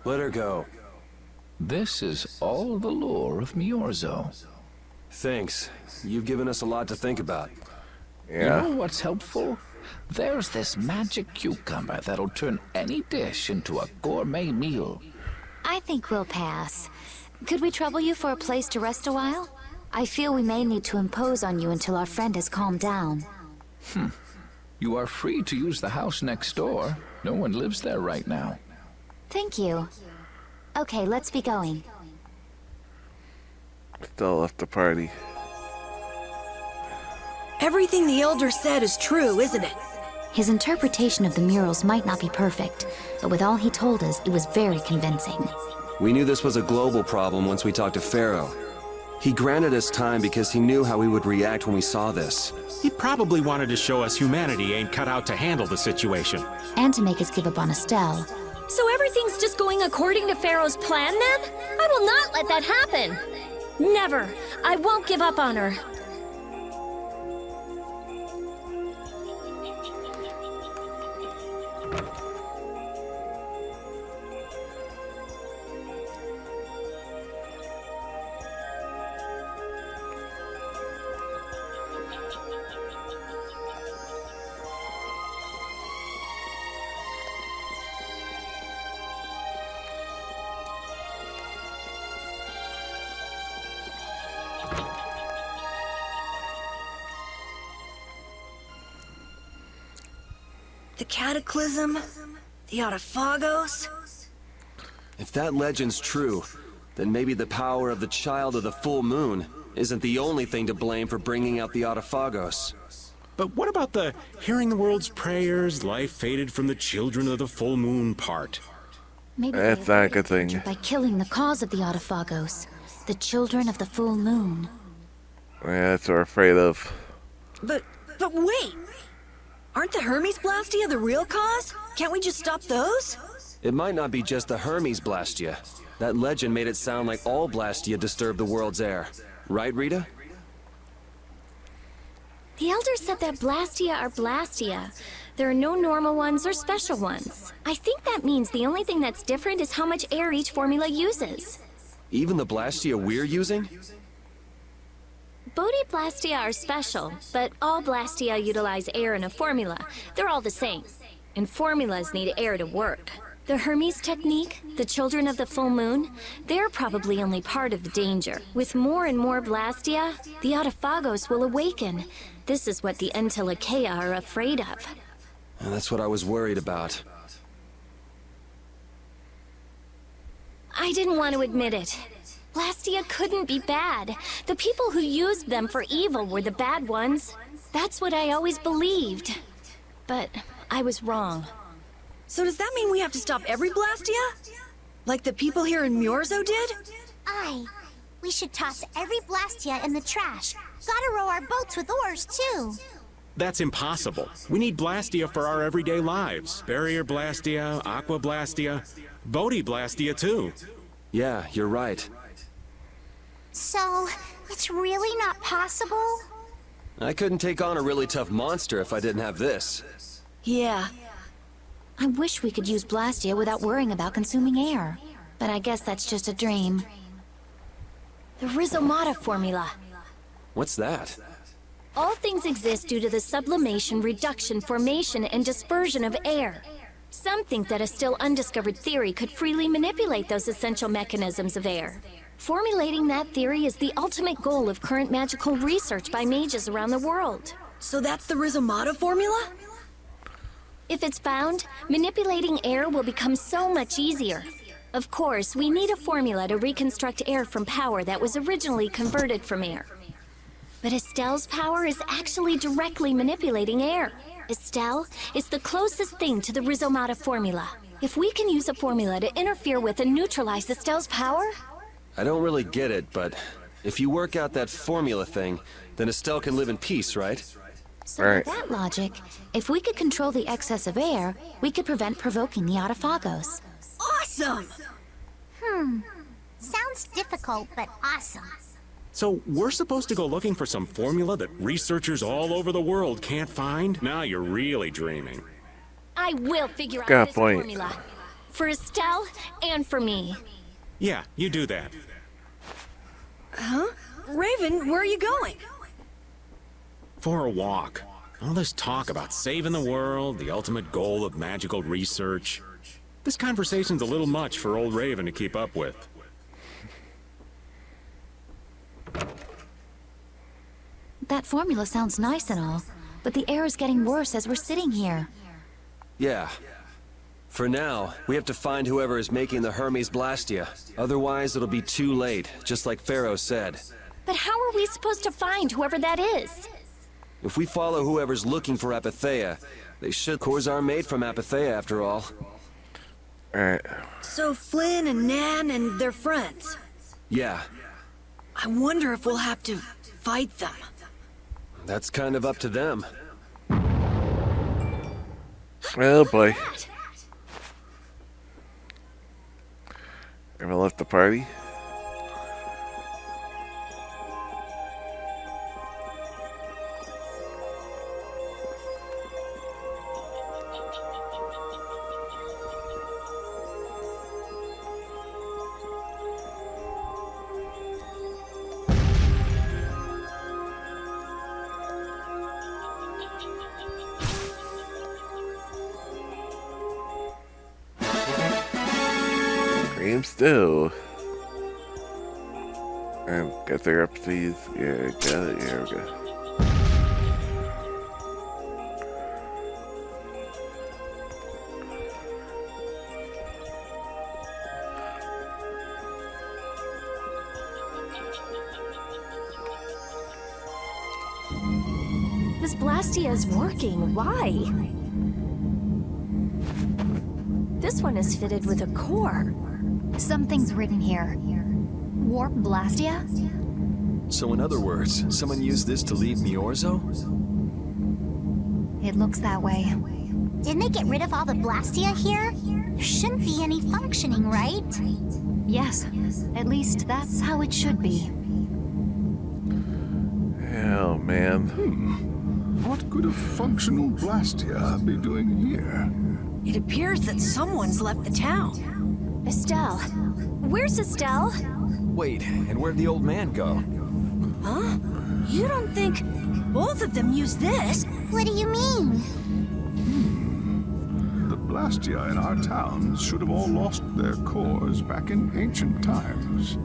Let her go. This is all the lore of Miorzo. Thanks. You've given us a lot to think about. Yeah. You know what's helpful? There's this magic cucumber that'll turn any dish into a gourmet meal. I think we'll pass. Could we trouble you for a place to rest a while? I feel we may need to impose on you until our friend has calmed down. You are free to use the house next door. No one lives there right now. Thank you. Okay, let's be going. Still left the party. Everything the Elder said is true, isn't it? His interpretation of the murals might not be perfect, but with all he told us, it was very convincing. We knew this was a global problem once we talked to Pharaoh. He granted us time because he knew how we would react when we saw this. He probably wanted to show us humanity ain't cut out to handle the situation. And to make us give up on Estelle. So everything's just going according to Pharaoh's plan then? I will not let that happen! Never! I won't give up on her. The Cataclysm? The Autophagos? If that legend's true, then maybe the power of the child of the full moon isn't the only thing to blame for bringing out the Autophagos. But what about the hearing the world's prayers, life faded from the children of the full moon part? Maybe That's not a good thing. by killing the cause of the Autophagos, the children of the full moon. Yeah, that's what we're afraid of. But wait! Aren't the Hermes Blastia the real cause? Can't we just stop those? It might not be just the Hermes Blastia. That legend made it sound like all Blastia disturb the world's air. Right, Rita? The Elder said that Blastia are Blastia, There are no normal ones or special ones. I think that means the only thing that's different is how much air each formula uses. Even the Blastia we're using? Bodhi Blastia are special, but all Blastia utilize air in a formula. They're all the same. And formulas need air to work. The Hermes technique, the Children of the Full Moon, they're probably only part of the danger. With more and more Blastia, the Autophagos will awaken. This is what the Entelekea are afraid of. And that's what I was worried about. I didn't want to admit it. Blastia couldn't be bad. The people who used them for evil were the bad ones. That's what I always believed. But I was wrong. So does that mean we have to stop every Blastia? Like the people here in Myorzo did? Aye. We should toss every Blastia in the trash. Gotta row our boats with oars, too. That's impossible. We need Blastia for our everyday lives. Barrier Blastia, Aqua Blastia, Bodhi Blastia too. Yeah, you're right. So, it's really not possible? I couldn't take on a really tough monster if I didn't have this. Yeah. I wish we could use Blastia without worrying about consuming air. But I guess that's just a dream. The Rhizomata formula. What's that? All things exist due to the sublimation, reduction, formation, and dispersion of air. Some think that a still undiscovered theory could freely manipulate those essential mechanisms of air. Formulating that theory is the ultimate goal of current magical research by mages around the world. So that's the Rhizomata formula? If it's found, manipulating air will become so much easier. Of course, we need a formula to reconstruct air from power that was originally converted from air. But Estelle's power is actually directly manipulating air. Estelle is the closest thing to the Rhizomata formula. If we can use a formula to interfere with and neutralize Estelle's power... I don't really get it, but if you work out that formula thing, then Estelle can live in peace, right? So with that logic, if we could control the excess of air, we could prevent provoking the Autophagos. Awesome! Sounds difficult, but awesome. So we're supposed to go looking for some formula that researchers all over the world can't find? Now you're really dreaming. I will figure out Got this point. formula. For Estelle and for me. Yeah, you do that. Huh? Raven, where are you going? For a walk. All this talk about saving the world, the ultimate goal of magical research. This conversation's a little much for old Raven to keep up with. That formula sounds nice and all, but the air is getting worse as we're sitting here. Yeah. For now, we have to find whoever is making the Hermes Blastia. Otherwise, it'll be too late, just like Pharaoh said. But how are we supposed to find whoever that is? If we follow whoever's looking for Apatheia, they should. Cores are made from Apatheia, after all. Alright. So Flynn and Nan and their friends. Yeah, I wonder if we'll have to fight them. that's kind of up to them. Oh boy. Everyone left the party? Cream stew. And get there up to these. Yeah, got it. Here we go. This Blastia is working. Why? This one is fitted with a core. Something's written here. Warp Blastia? So in other words, someone used this to leave Myorzo? It looks that way. Didn't they get rid of all the Blastia here? There shouldn't be any functioning, right? Yes, at least that's how it should be. Oh man. What could a functional Blastia be doing here? It appears that someone's left the town. Estelle. Where's Estelle? Wait, and where'd the old man go? Huh? You don't think both of them used this? What do you mean? The Blastia in our towns should have all lost their cores back in ancient times.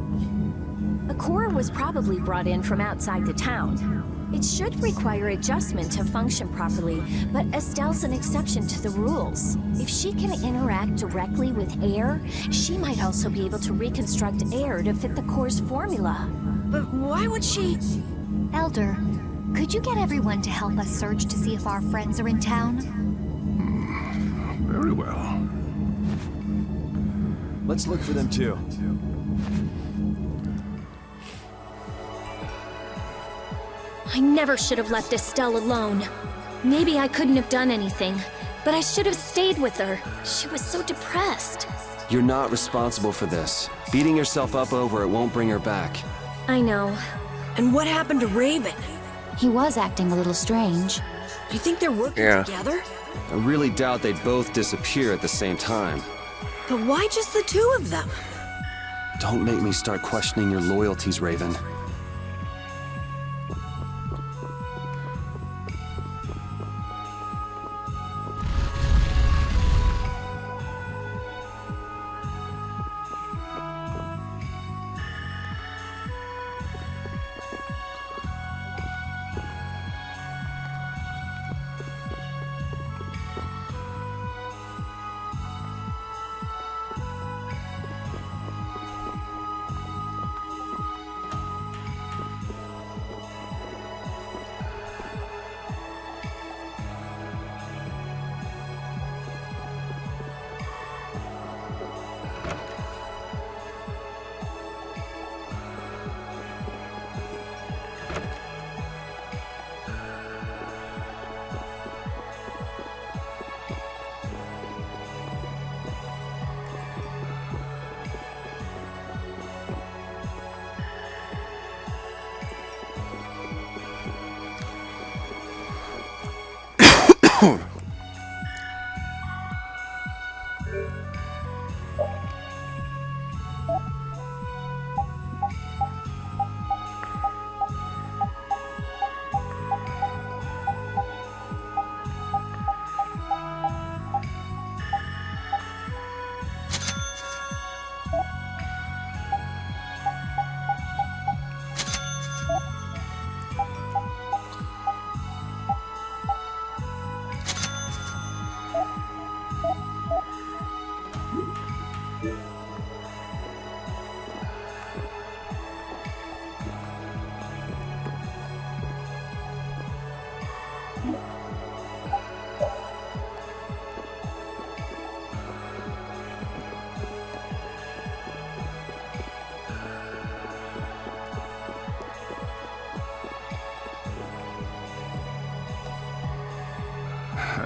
A core was probably brought in from outside the town. It should require adjustment to function properly, but Estelle's an exception to the rules. If she can interact directly with air, she might also be able to reconstruct air to fit the core's formula. But why would she... Elder, could you get everyone to help us search to see if our friends are in town? Very well. Let's look for them too. I never should have left Estelle alone. Maybe I couldn't have done anything, but I should have stayed with her. She was so depressed. You're not responsible for this. Beating yourself up over it won't bring her back. I know. And what happened to Raven? He was acting a little strange. Do you think they're working together? I really doubt they'd both disappear at the same time. But why just the two of them? Don't make me start questioning your loyalties, Raven.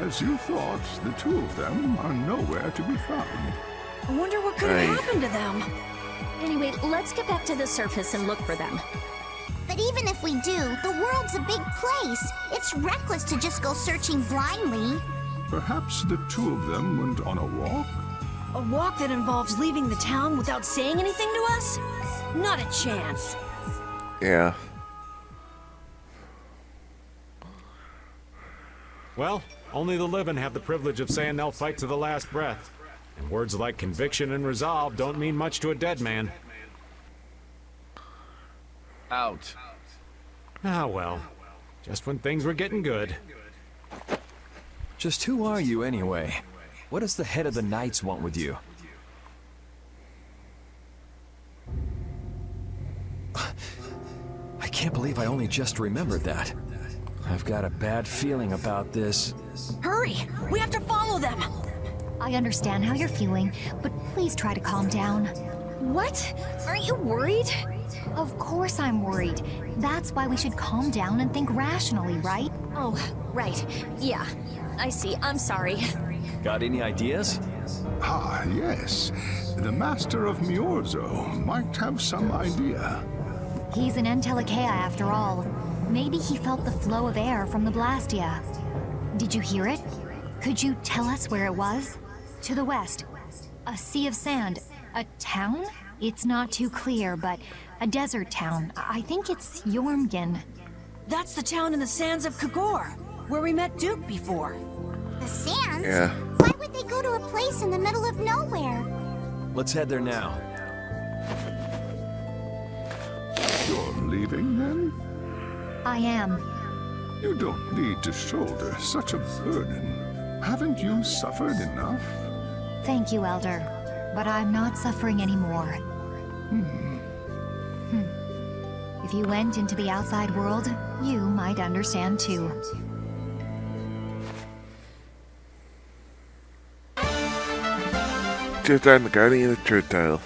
As you thought, the two of them are nowhere to be found. I wonder what could have happened to them. Anyway, let's get back to the surface and look for them. But even if we do, the world's a big place. It's reckless to just go searching blindly. Perhaps the two of them went on a walk? A walk that involves leaving the town without saying anything to us? Not a chance. Yeah. Well, only the living have the privilege of saying they'll fight to the last breath. And words like conviction and resolve don't mean much to a dead man. Out. Ah, well. Just when things were getting good. Just who are you, anyway? What does the head of the Knights want with you? I can't believe I only just remembered that. I've got a bad feeling about this. Hurry! We have to follow them! I understand how you're feeling, but please try to calm down. What? Aren't you worried? Of course I'm worried. That's why we should calm down and think rationally, right? Oh, right. Yeah. I see. I'm sorry. Got any ideas? Ah, yes. The Master of Miorzo might have some idea. He's an Entelekea after all. Maybe he felt the flow of air from the Blastia. Did you hear it? Could you tell us where it was? To the west. A sea of sand. A town? It's not too clear, but a desert town. I think it's Jormgen. That's the town in the sands of Kagor, where we met Duke before. The sands? Yeah. Why would they go to a place in the middle of nowhere? Let's head there now. You're leaving, then? I am. You don't need to shoulder such a burden. Haven't you suffered enough? Thank you, Elder. But I'm not suffering anymore. If you went into the outside world, you might understand too. Just on the Guardian of Truth title.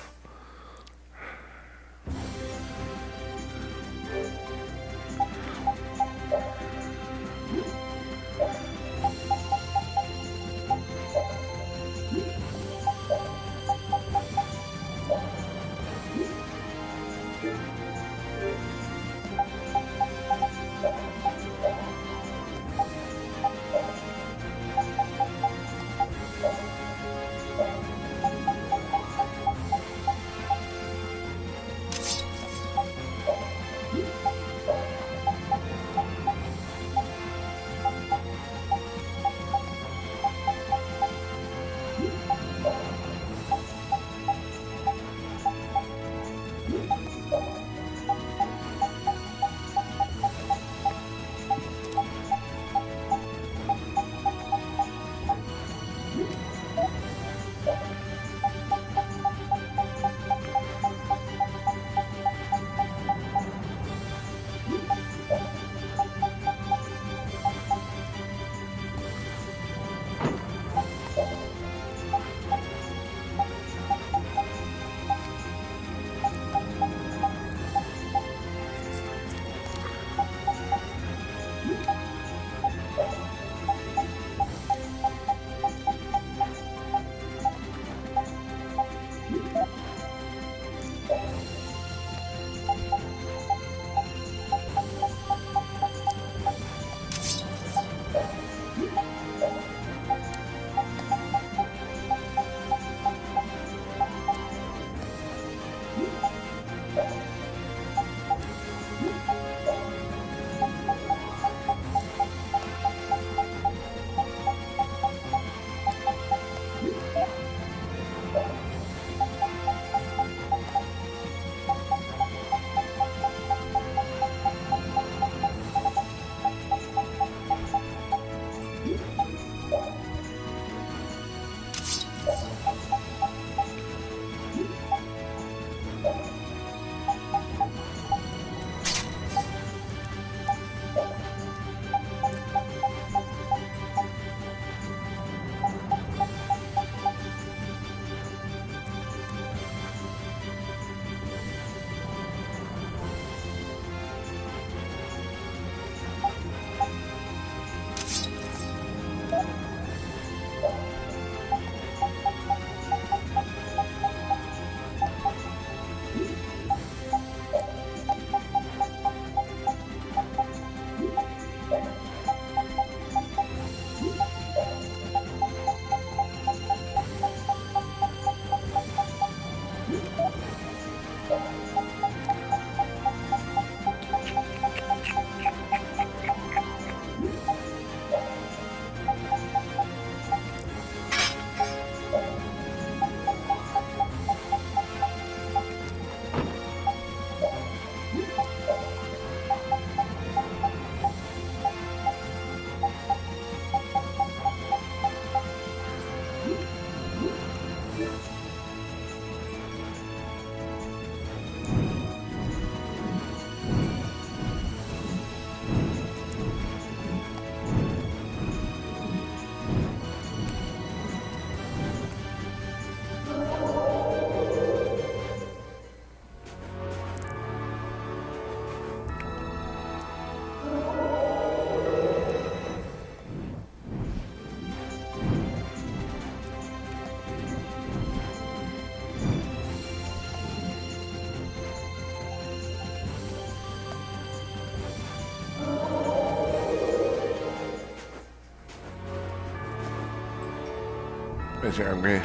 Makes me hungry.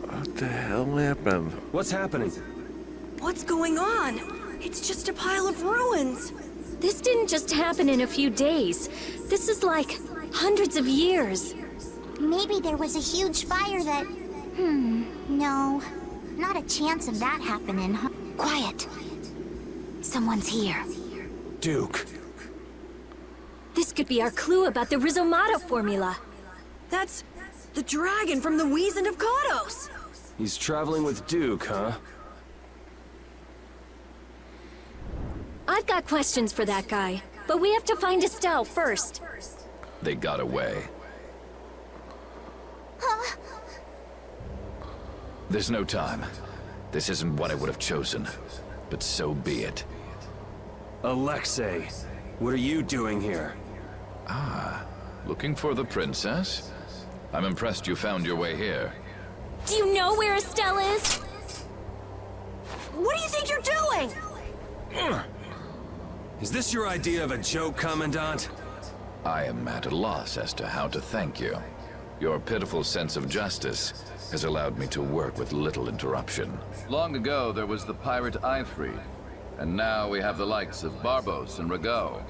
What the hell happened? What's happening? What's going on? It's just a pile of ruins. This didn't just happen in a few days. This is like hundreds of years. Maybe there was a huge fire that... no. Not a chance of that happening, huh? Quiet. Someone's here. Duke. This could be our clue about the Rizomata formula. That's the dragon from the Wizened of Kodos. He's traveling with Duke, huh? I've got questions for that guy, but we have to find Estelle first. They got away. Huh? There's no time. This isn't what I would have chosen, but so be it. Alexei, what are you doing here? Ah, looking for the princess? I'm impressed you found your way here. Do you know where Estelle is? What do you think you're doing? Is this your idea of a joke, Commandant? I am at a loss as to how to thank you. Your pitiful sense of justice has allowed me to work with little interruption. Long ago, there was the pirate Ifrit, and now we have the likes of Barbos and Rago.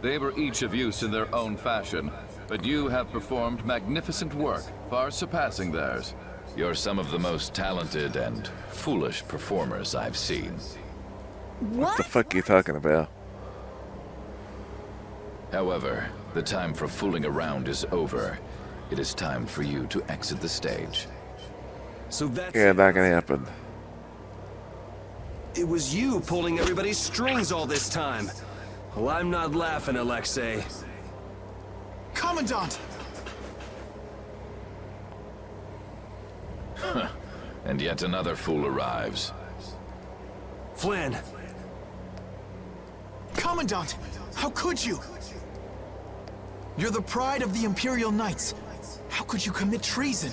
They were each of use in their own fashion, but you have performed magnificent work, far surpassing theirs. You're some of the most talented and foolish performers I've seen. What the fuck are you talking about? However, the time for fooling around is over. It is time for you to exit the stage. So that's... Yeah, not gonna happen. It was you pulling everybody's strings all this time. Well, I'm not laughing, Alexei. Commandant! And yet another fool arrives. Flynn! Commandant! How could you? You're the pride of the Imperial Knights. How could you commit treason?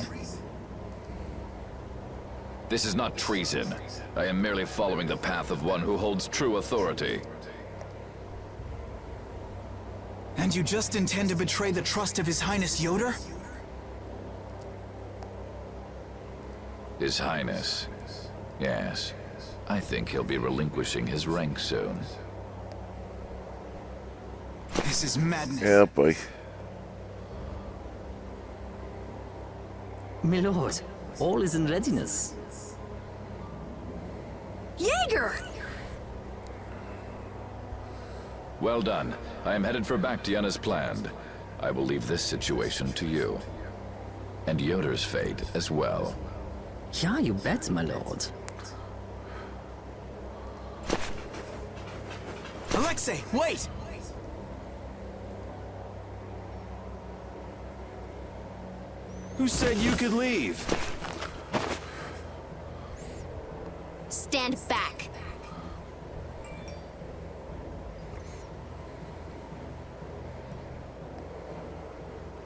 This is not treason. I am merely following the path of one who holds true authority. And you just intend to betray the trust of His Highness Yoder? His Highness. Yes. I think he'll be relinquishing his rank soon. This is madness. Yeah, boy. My lord, all is in readiness. Jaeger! Well done. I am headed for Bactian as planned. I will leave this situation to you. And Yoder's fate as well. Yeah, you bet, my lord. Alexei, wait! Who said you could leave? Stand back.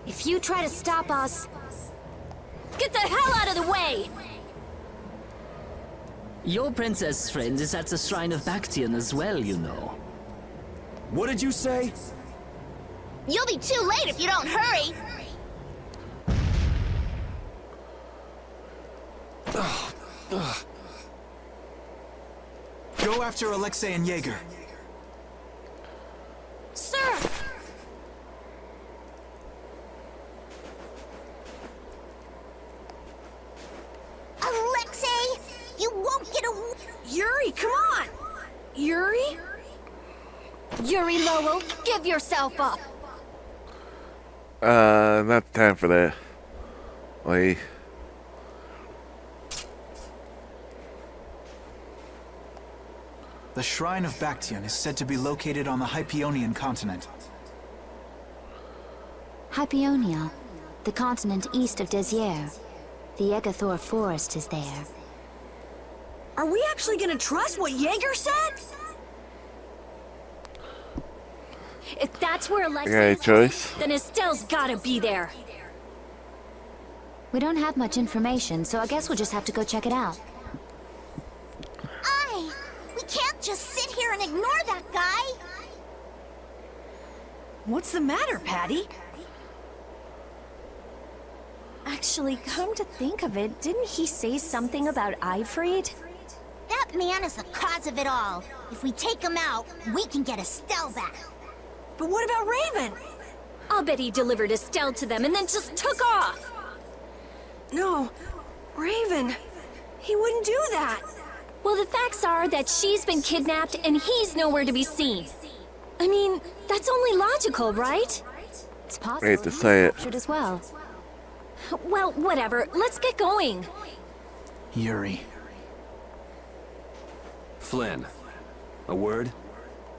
If you try to stop us, get the hell out of the way! Your princess friend is at the Shrine of Bactian as well, you know. What did you say? You'll be too late if you don't hurry. Go after Alexei and Jaeger. Sir! Alexei! You won't get away! Yuri, come on! Yuri? Yuri Lowell, give yourself up! Not time for that. Wait. The Shrine of Bactian is said to be located on the Hypeonian continent. Hypeonia, the continent east of Desier. The Egathor forest is there. Are we actually gonna trust what Jaeger said? If that's where Alexei Okay, is, choice. then Estelle's gotta be there. We don't have much information, so I guess we'll just have to go check it out. We can't just sit here and ignore that guy. What's the matter, Patty? Actually, come to think of it, didn't he say something about Eyfried? That man is the cause of it all. If we take him out, we can get Estelle back. But what about Raven? I'll bet he delivered Estelle to them and then just took off. No, Raven. He wouldn't do that. Well, the facts are that she's been kidnapped and he's nowhere to be seen. I mean, that's only logical, right? It's possible I hate to he's say it. captured as well. Well, whatever. Let's get going. Yuri. Flynn, a word?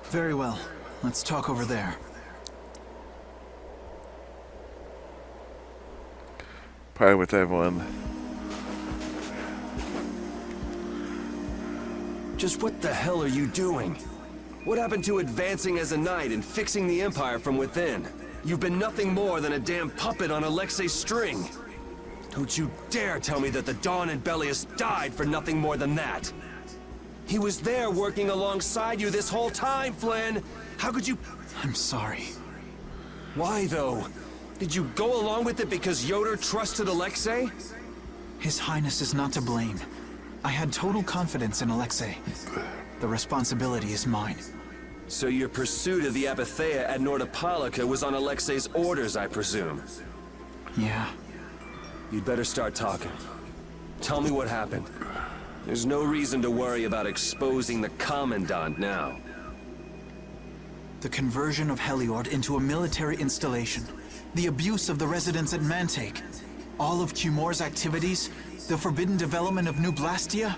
Very well. Let's talk over there. Probably with everyone. Just what the hell are you doing? What happened to advancing as a knight and fixing the Empire from within? You've been nothing more than a damn puppet on Alexei's string. Don't you dare tell me that the Dawn and Bellius died for nothing more than that. He was there working alongside you this whole time, Flynn. How could you... I'm sorry. Why, though? Did you go along with it because Yoder trusted Alexei? His Highness is not to blame. I had total confidence in Alexei. The responsibility is mine. So your pursuit of the Apatheia at Nordopolica was on Alexei's orders, I presume? Yeah. You'd better start talking. Tell me what happened. There's no reason to worry about exposing the Commandant now. The conversion of Heliord into a military installation. The abuse of the residents at Mantake. All of Cumor's activities. The forbidden development of New Blastia.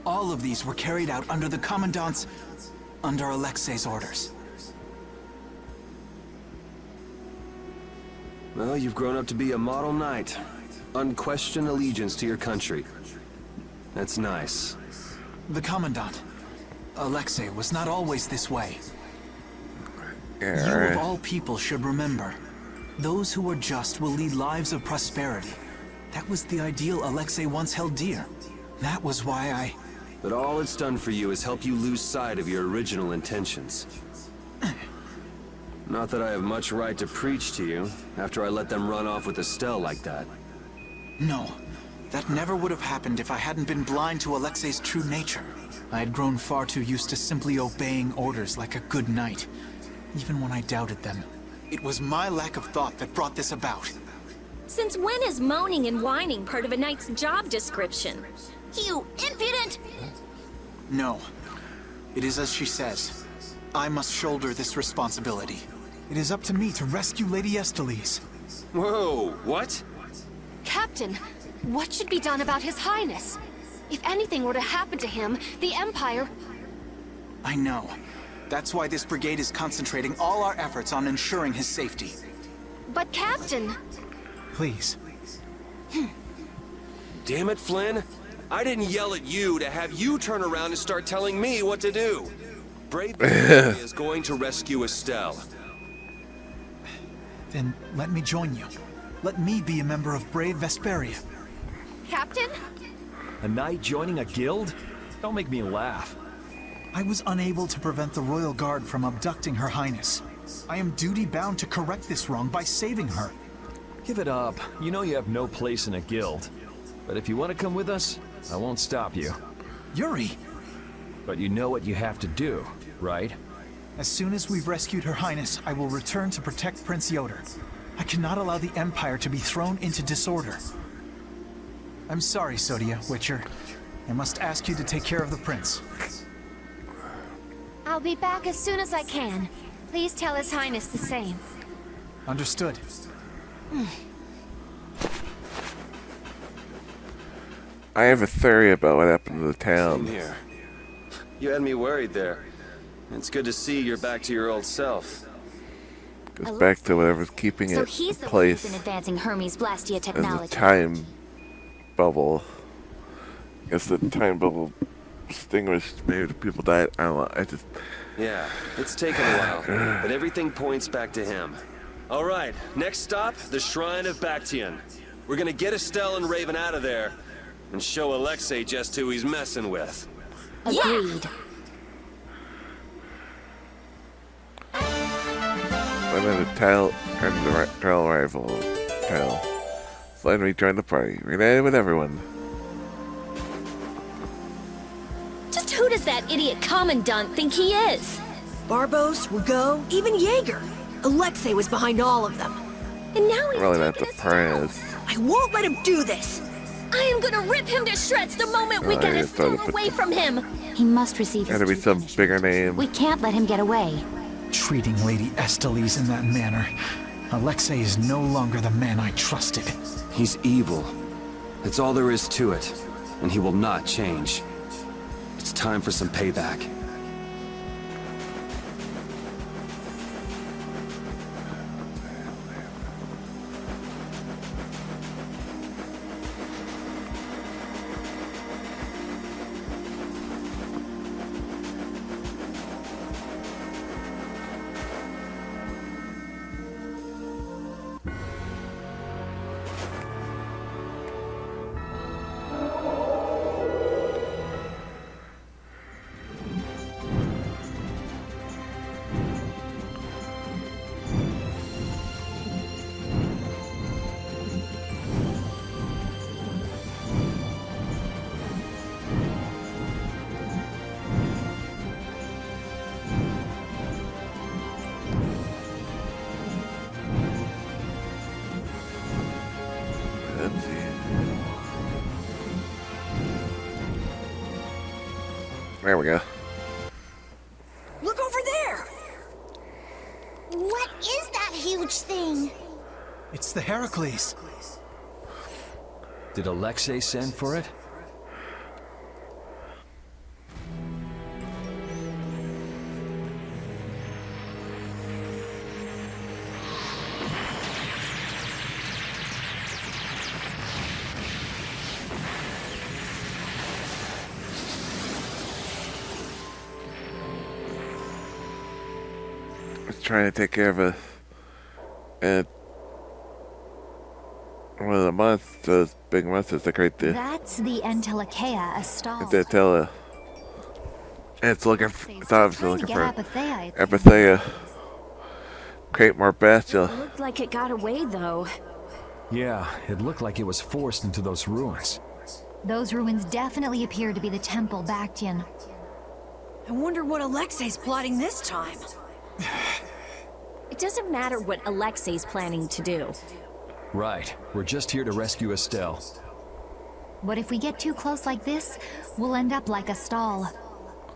All of these were carried out under the Commandant's... under Alexei's orders. Well, you've grown up to be a model knight. Unquestioned allegiance to your country. That's nice. The Commandant, Alexei, was not always this way. You of all people should remember, those who are just will lead lives of prosperity. That was the ideal Alexei once held dear. That was why I... But all it's done for you is help you lose sight of your original intentions. Not that I have much right to preach to you, after I let them run off with Estelle like that. No, that never would have happened if I hadn't been blind to Alexei's true nature. I had grown far too used to simply obeying orders like a good knight, even when I doubted them. It was my lack of thought that brought this about. Since when is moaning and whining part of a knight's job description? You impudent! No. It is as she says. I must shoulder this responsibility. It is up to me to rescue Lady Estellise. Whoa, what? Captain, what should be done about His Highness? If anything were to happen to him, the Empire... I know. That's why this brigade is concentrating all our efforts on ensuring his safety. But Captain... Please. Damn it, Flynn. I didn't yell at you to have you turn around and start telling me what to do. Brave Vesperia is going to rescue Estelle. Then let me join you. Let me be a member of Brave Vesperia. Captain? A knight joining a guild? Don't make me laugh. I was unable to prevent the Royal Guard from abducting Her Highness. I am duty-bound to correct this wrong by saving her. Give it up. You know you have no place in a guild. But if you want to come with us, I won't stop you. Yuri! But you know what you have to do, right? As soon as we've rescued Her Highness, I will return to protect Prince Yoder. I cannot allow the Empire to be thrown into disorder. I'm sorry, Sodia, Witcher. I must ask you to take care of the prince. I'll be back as soon as I can. Please tell His Highness the same. Understood. I have a theory about what happened to the town. Same here. You had me worried there. It's good to see you're back to your old self. Goes back to whatever's keeping So it he's in the one place who's been advancing Hermes Blastia as a technology. time bubble. I guess the time bubble extinguished, maybe the people died. I don't know. I just... Yeah, it's taken a while, but everything points back to him. All right, next stop, the Shrine of Bactian. We're gonna get Estelle and Raven out of there and show Alexei just who he's messing with. Agreed. the tail and the trail rifle tail. Let me join the party. Reunited with everyone. Just who does that idiot commandant think he is? Barbos, Rigaud, even Jaeger. Alexei was behind all of them. And now he's Really not surprised. I won't let him do this! I am gonna rip him to shreds the moment we get Estelle away from him! He must receive his Gotta be some bigger name. We can't let him get away. Treating Lady Estellise in that manner. Alexei is no longer the man I trusted. He's evil. That's all there is to it. And he will not change. It's time for some payback. There we go. Look over there! What is that huge thing? It's the Heracles. Did Alexei send for it? Trying to take care of one of the monsters, big monsters that create the. That's the Entelekea, a stall. The Tela. And it's looking. It's obviously looking for Apatheia. Apatheia. Create more Bastia. Looked like it got away, though. Yeah, it looked like it was forced into those ruins. Those ruins definitely appear to be the temple Bactian. I wonder what Alexei's plotting this time. It doesn't matter what Alexei's planning to do. Right. We're just here to rescue Estelle. What if we get too close like this? We'll end up like a stall.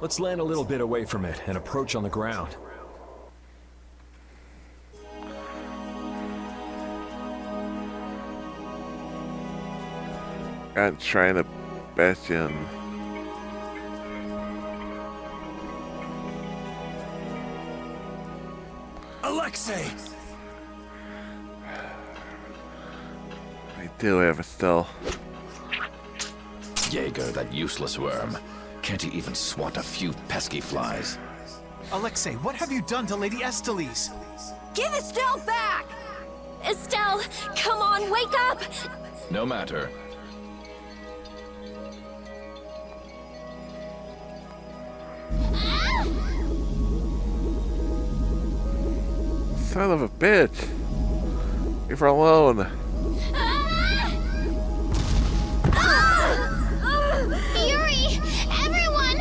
Let's land a little bit away from it and approach on the ground. I'm trying to Bastion. Alexei! I do have Estelle. Jaeger, that useless worm. Can't he even swat a few pesky flies? Alexei, what have you done to Lady Estellise? Give Estelle back! Estelle, come on, wake up! No matter. Son of a bitch. Leave her alone. Yuri! Everyone!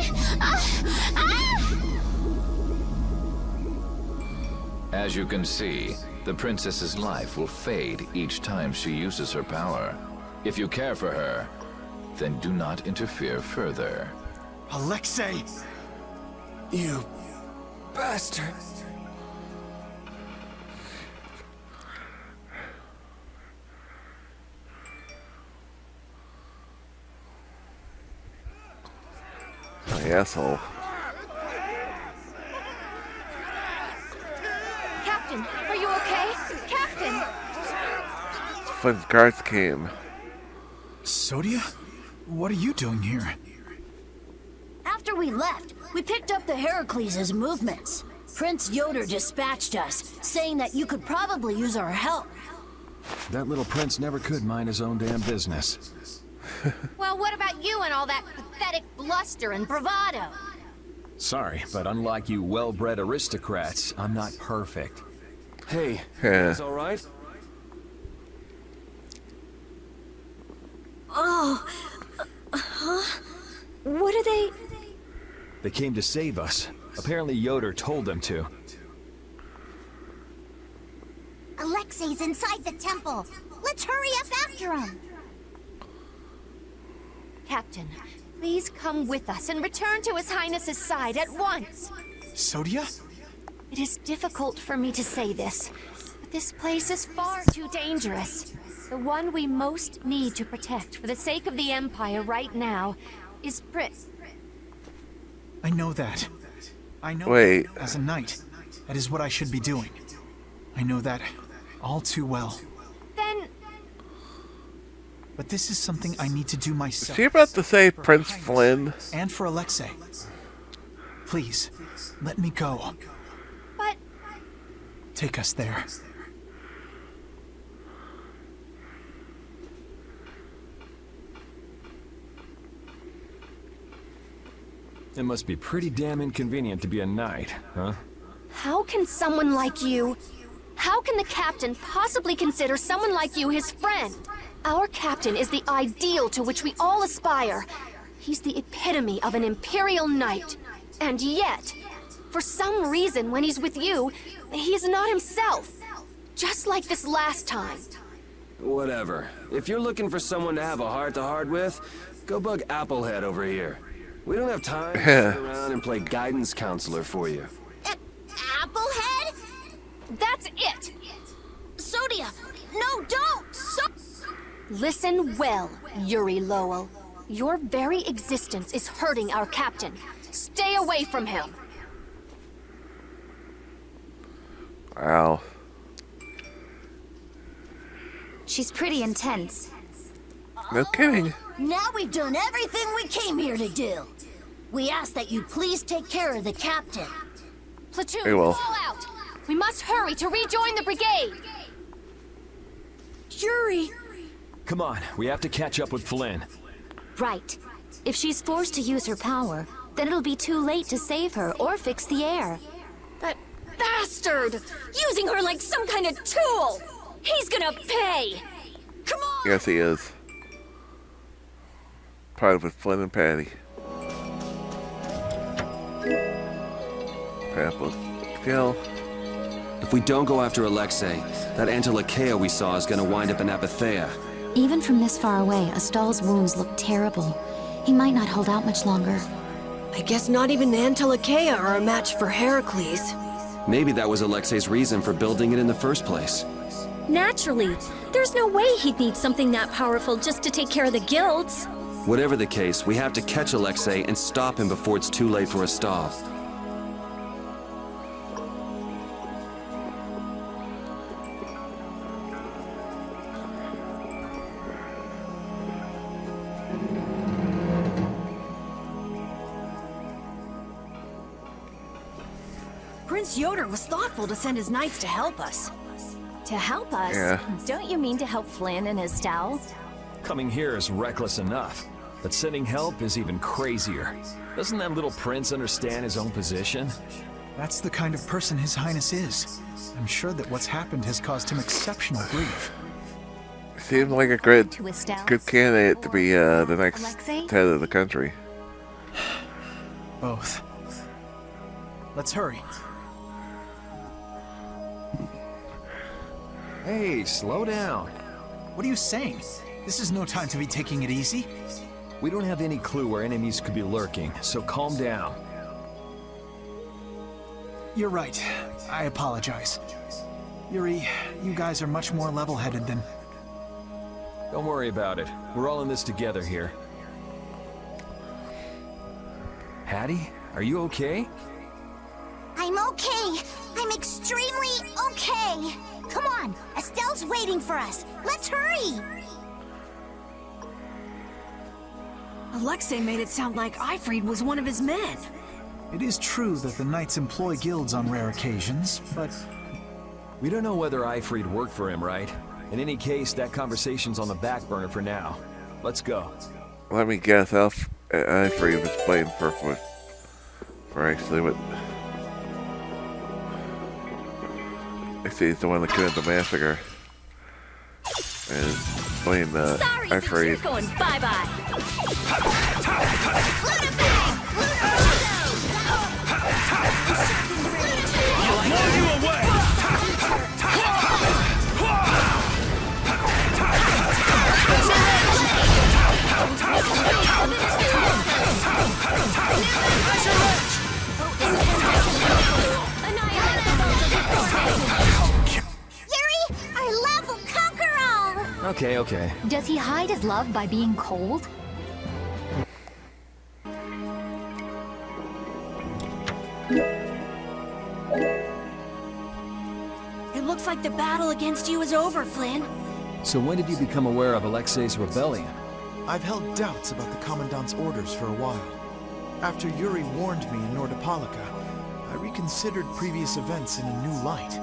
As you can see, the princess's life will fade each time she uses her power. If you care for her, then do not interfere further. Alexei! You bastard! My asshole. Captain, are you okay? Captain! When guards came. Sodia? What are you doing here? After we left, we picked up the Heracles' movements. Prince Yoder dispatched us, saying that you could probably use our help. That little prince never could mind his own damn business. Well, what about you and all that pathetic bluster and bravado? Sorry, but unlike you well-bred aristocrats, I'm not perfect. Hey, Yeah. it's all right? Oh. Huh? What are they? They came to save us. Apparently Yoder told them to. Alexei's inside the temple. Let's hurry up after him. Captain, please come with us and return to His Highness's side at once. Sodia? It is difficult for me to say this, but this place is far too dangerous. The one we most need to protect for the sake of the Empire right now is I know that. I know Wait. as a knight, that is what I should be doing. I know that all too well. Then... But this is something I need to do myself. Is he about to say Prince Flynn? And for Alexei. Please, let me go. But... Take us there. It must be pretty damn inconvenient to be a knight, huh? How can someone like you... How can the captain possibly consider someone like you his friend? Our captain is the ideal to which we all aspire. He's the epitome of an imperial knight. And yet, for some reason when he's with you, he's not himself. Just like this last time. Whatever. If you're looking for someone to have a heart-to-heart with, go bug Applehead over here. We don't have time to sit around and play guidance counselor for you. Applehead? That's it! Sodia! No, don't! Listen well, Yuri Lowell. Your very existence is hurting our captain. Stay away from him. Wow. She's pretty intense. No kidding. Now we've done everything we came here to do. We ask that you please take care of the captain. Platoon, We will. fall out! We must hurry to rejoin the brigade! Yuri! Come on, we have to catch up with Flynn. Right. If she's forced to use her power, then it'll be too late to save her or fix the air. That bastard! Using her like some kind of tool! He's gonna pay! Come on! Yes, he is. Part with Flynn and Patty. Pampa. Kill. If we don't go after Alexei, that Antilochea we saw is gonna wind up in Apatheia. Even from this far away, Astal's wounds look terrible. He might not hold out much longer. I guess not even the Antilochea are a match for Heracles. Maybe that was Alexei's reason for building it in the first place. Naturally. There's no way he'd need something that powerful just to take care of the guilds. Whatever the case, we have to catch Alexei and stop him before it's too late for Astal. Prince Yoder was thoughtful to send his knights to help us. To help us? Yeah. Don't you mean to help Flynn and his Stal? Coming here is reckless enough, but sending help is even crazier. Doesn't that little prince understand his own position? That's the kind of person His Highness is. I'm sure that what's happened has caused him exceptional grief. Seemed like a good Estelle? candidate to be the next Alexei? head of the country. Both. Let's hurry. Hey, slow down. What are you saying? This is no time to be taking it easy. We don't have any clue where enemies could be lurking, so calm down. You're right. I apologize. Yuri, you guys are much more level-headed than... Don't worry about it. We're all in this together here. Hattie, are you okay? I'm okay. I'm extremely okay. Come on, Estelle's waiting for us. Let's hurry. Alexei made it sound like Ifrid was one of his men. It is true that the knights employ guilds on rare occasions, but... We don't know whether Ifrid worked for him, right? In any case, that conversation's on the back burner for now. Let's go. Let me guess, Ifrid was playing for actually what... Actually, he's the one that committed the massacre. And playing the Sorry, but you're going bye-bye. Yuri, our love will conquer all! Okay, okay. Does he hide his love by being cold? It looks like the battle against you is over, Flynn. So when did you become aware of Alexei's rebellion? I've held doubts about the Commandant's orders for a while. After Yuri warned me in Nordopolica, I reconsidered previous events in a new light.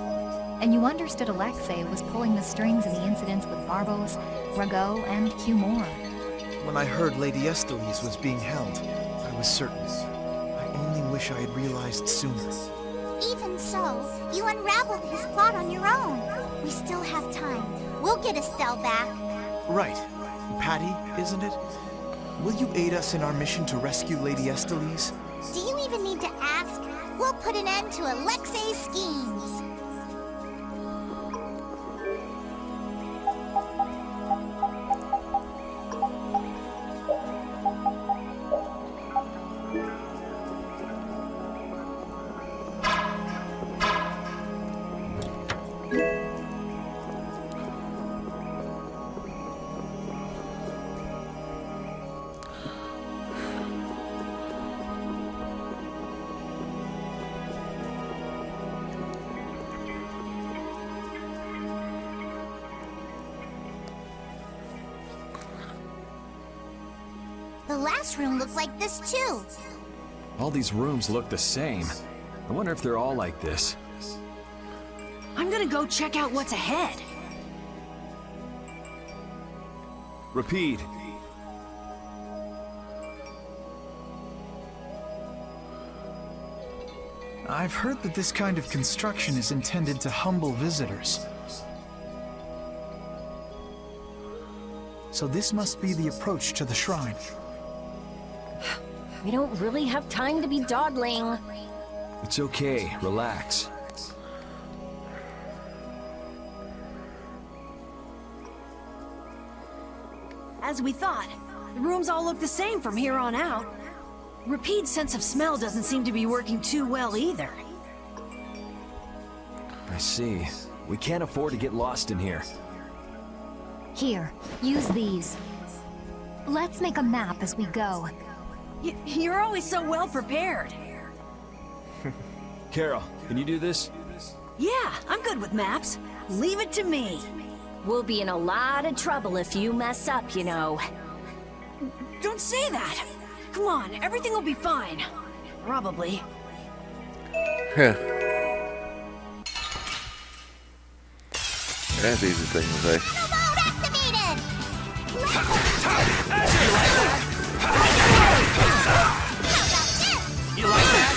And you understood Alexei was pulling the strings in the incidents with Barbos, Rago, and Q-More. When I heard Lady Estellise was being held, I was certain. I only wish I had realized sooner. Even so, you unraveled his plot on your own. We still have time. We'll get Estelle back. Right. Patty, isn't it? Will you aid us in our mission to rescue Lady Estellise? Do you even need to ask? We'll put an end to Alexei's schemes. The last room looked like this too. All these rooms look the same. I wonder if they're all like this. I'm gonna go check out what's ahead. Repeat. I've heard that this kind of construction is intended to humble visitors. So this must be the approach to the shrine. We don't really have time to be dawdling. It's okay. Relax. As we thought, the rooms all look the same from here on out. Repeat's sense of smell doesn't seem to be working too well either. I see. We can't afford to get lost in here. Here, use these. Let's make a map as we go. You're always so well prepared. Carol, can you do this? Yeah, I'm good with maps. Leave it to me. We'll be in a lot of trouble if you mess up, you know. Don't say that. Come on, everything will be fine. Probably. That's the easy thing to say. Mode activated! You like that?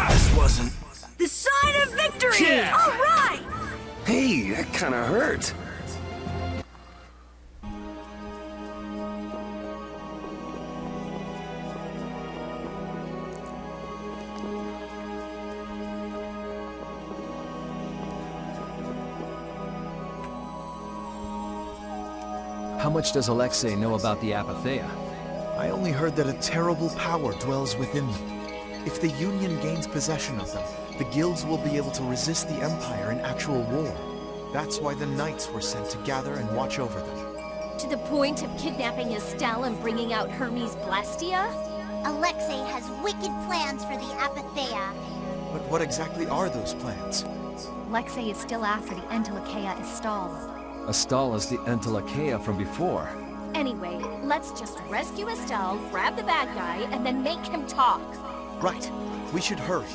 This wasn't... The sign of victory! Yeah. All right! Hey, that kind of hurt. How much does Alexei know about the Apatheia? I only heard that a terrible power dwells within them. If the Union gains possession of them, the guilds will be able to resist the Empire in actual war. That's why the knights were sent to gather and watch over them. To the point of kidnapping Estelle and bringing out Hermes Blastia? Alexei has wicked plans for the Apatheia. But what exactly are those plans? Alexei is still after the Entelikeia Estelle. Estelle is the Entelikeia from before. Anyway, let's just rescue Estelle, grab the bad guy, and then make him talk. Right. We should hurry.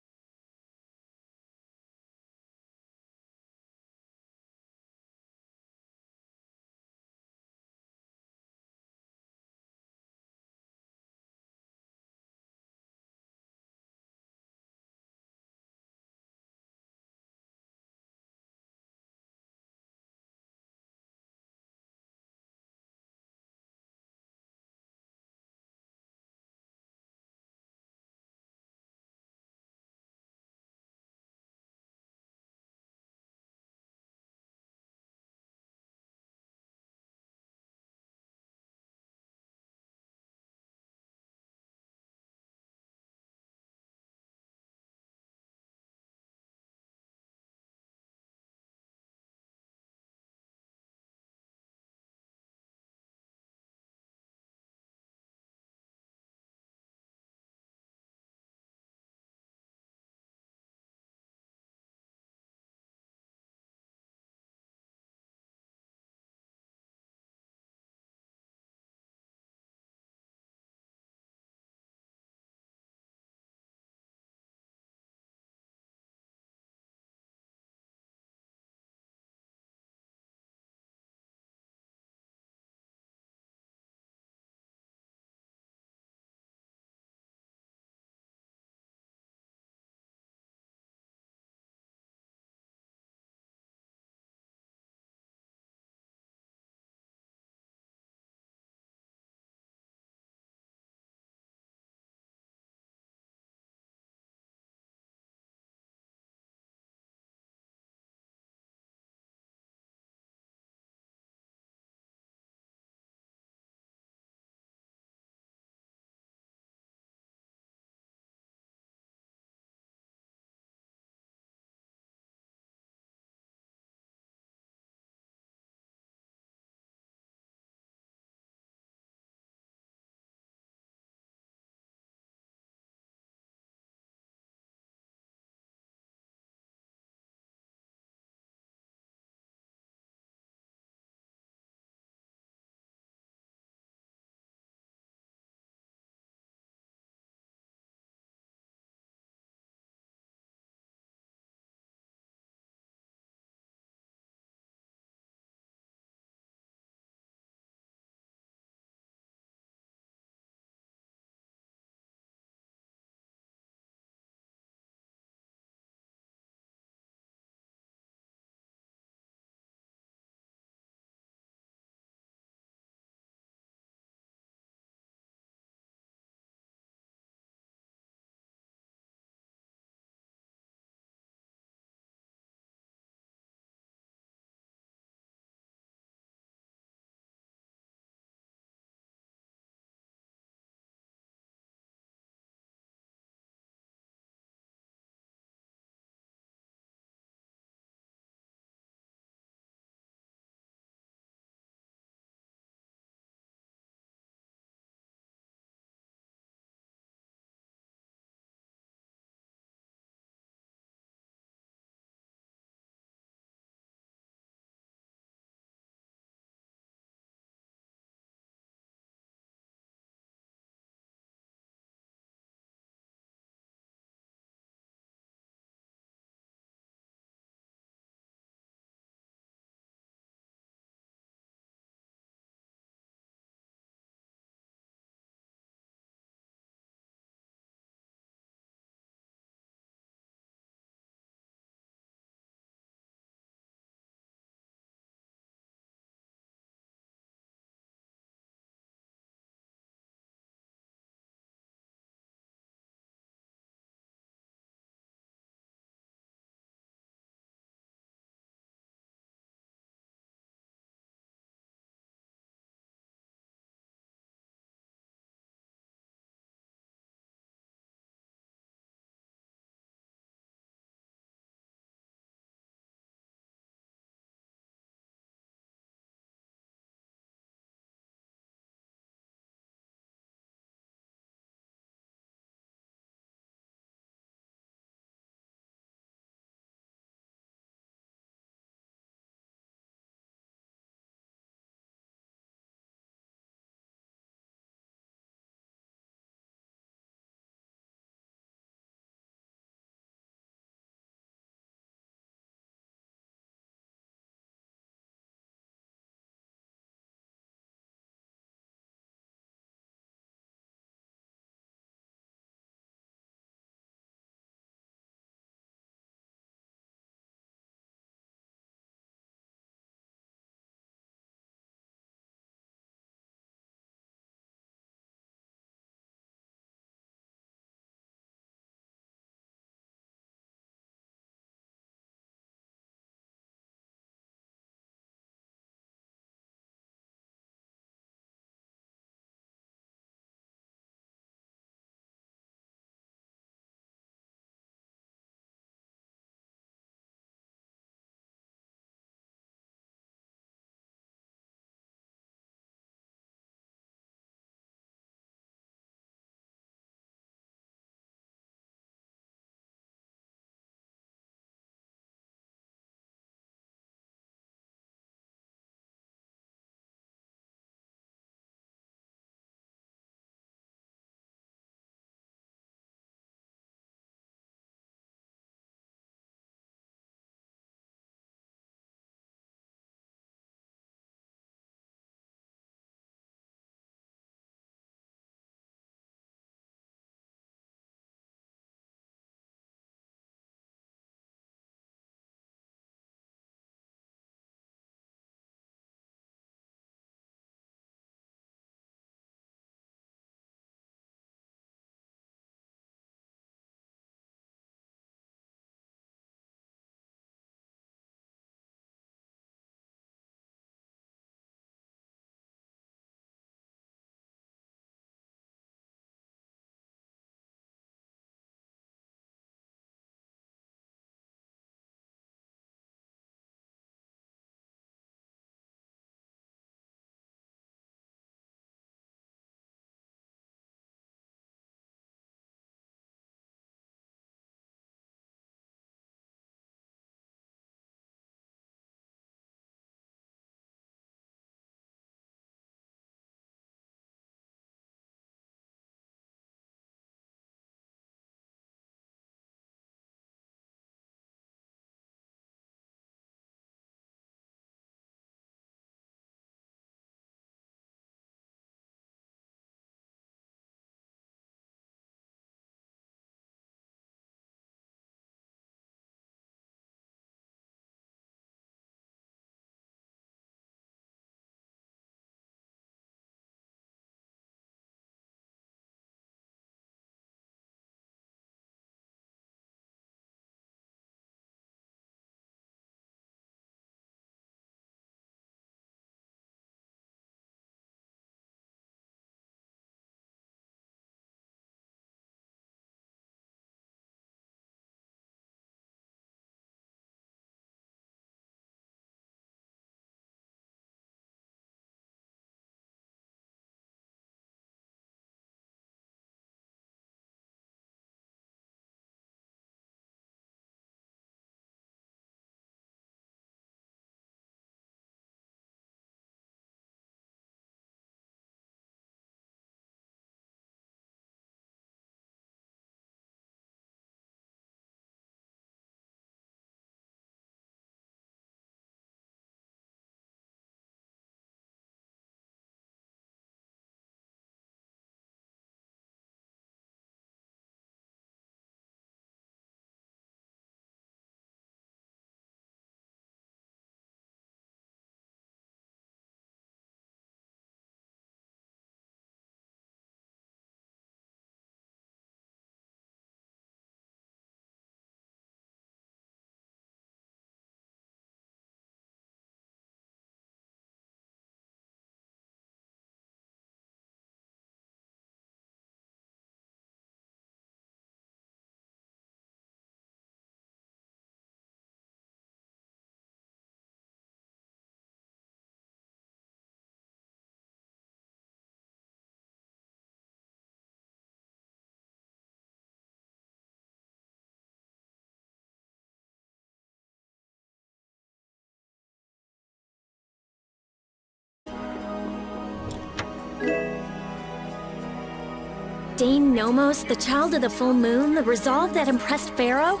Dane Nomos, the child of the full moon, the resolve that impressed Pharaoh?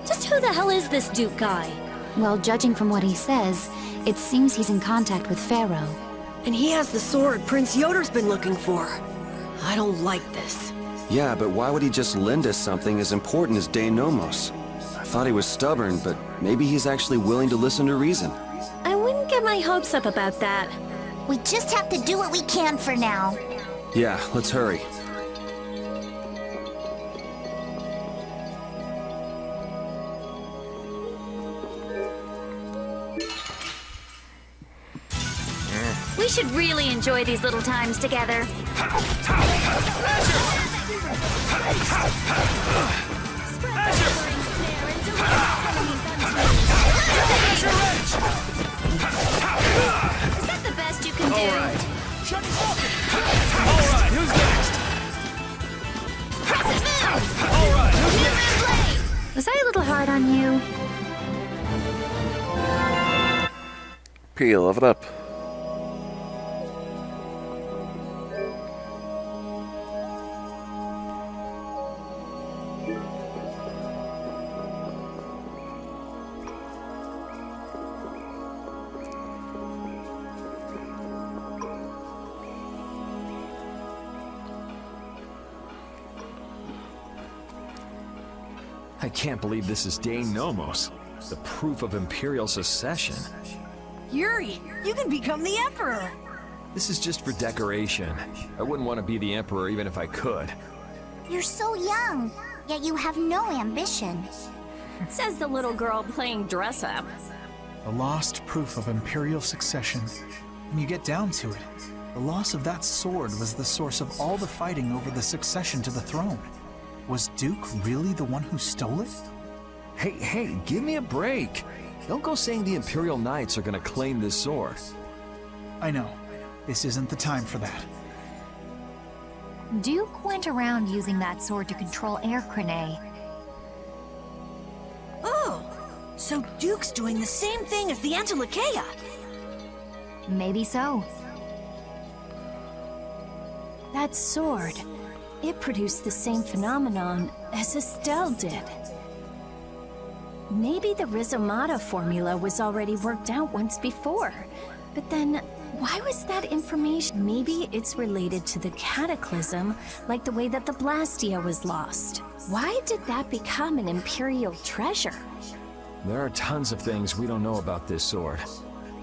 Just who the hell is this Duke guy? Well, judging from what he says, it seems he's in contact with Pharaoh. And he has the sword Prince Yoder's been looking for. I don't like this. Yeah, but why would he just lend us something as important as Dane Nomos? I thought he was stubborn, but maybe he's actually willing to listen to reason. I wouldn't get my hopes up about that. We just have to do what we can for now. Yeah, let's hurry. We should really enjoy these little times together. Is that the best you can do? All right. All right, who's next? All right, who's next? Was I a little hard on you? P, level up. I can't believe this is Dane Nomos, the proof of Imperial secession. Yuri, you can become the Emperor. This is just for decoration. I wouldn't want to be the Emperor even if I could. You're so young, yet you have no ambition. Says the little girl playing dress-up. The lost proof of Imperial succession. When you get down to it, the loss of that sword was the source of all the fighting over the succession to the throne. Was Duke really the one who stole it? Hey, give me a break. Don't go saying the Imperial Knights are gonna claim this sword. I know. This isn't the time for that. Duke went around using that sword to control Air Crane. Oh, so Duke's doing the same thing as the Antilocheia. Maybe so. That sword, it produced the same phenomenon as Estelle did. Maybe the Rizomata formula was already worked out once before. But then, why was that information? Maybe it's related to the Cataclysm, like the way that the Blastia was lost. Why did that become an Imperial treasure? There are tons of things we don't know about this sword.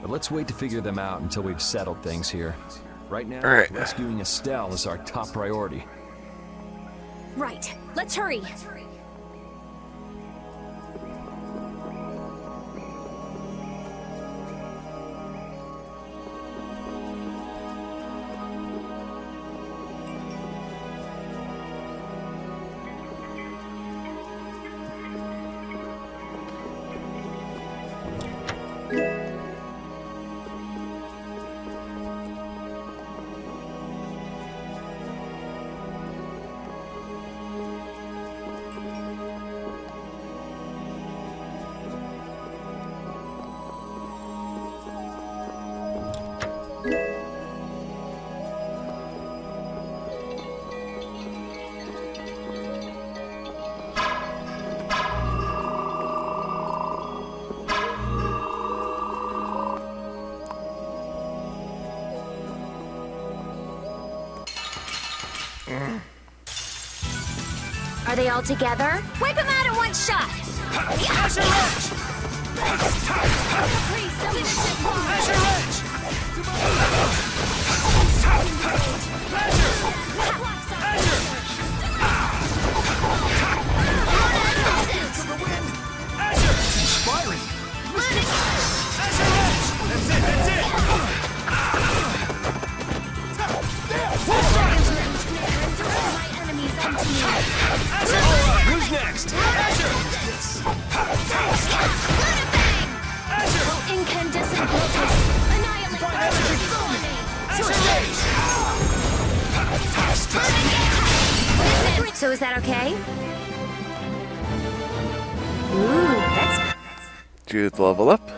But let's wait to figure them out until we've settled things here. Right now, rescuing Estelle is our top priority. Right, let's hurry. Are they all together? Wipe them out in one shot! Please, tell me this is Inspiring! That's it! Who's next? incandescent lotus. Annihilate So is that okay? Ooh, that's... Judith, level up.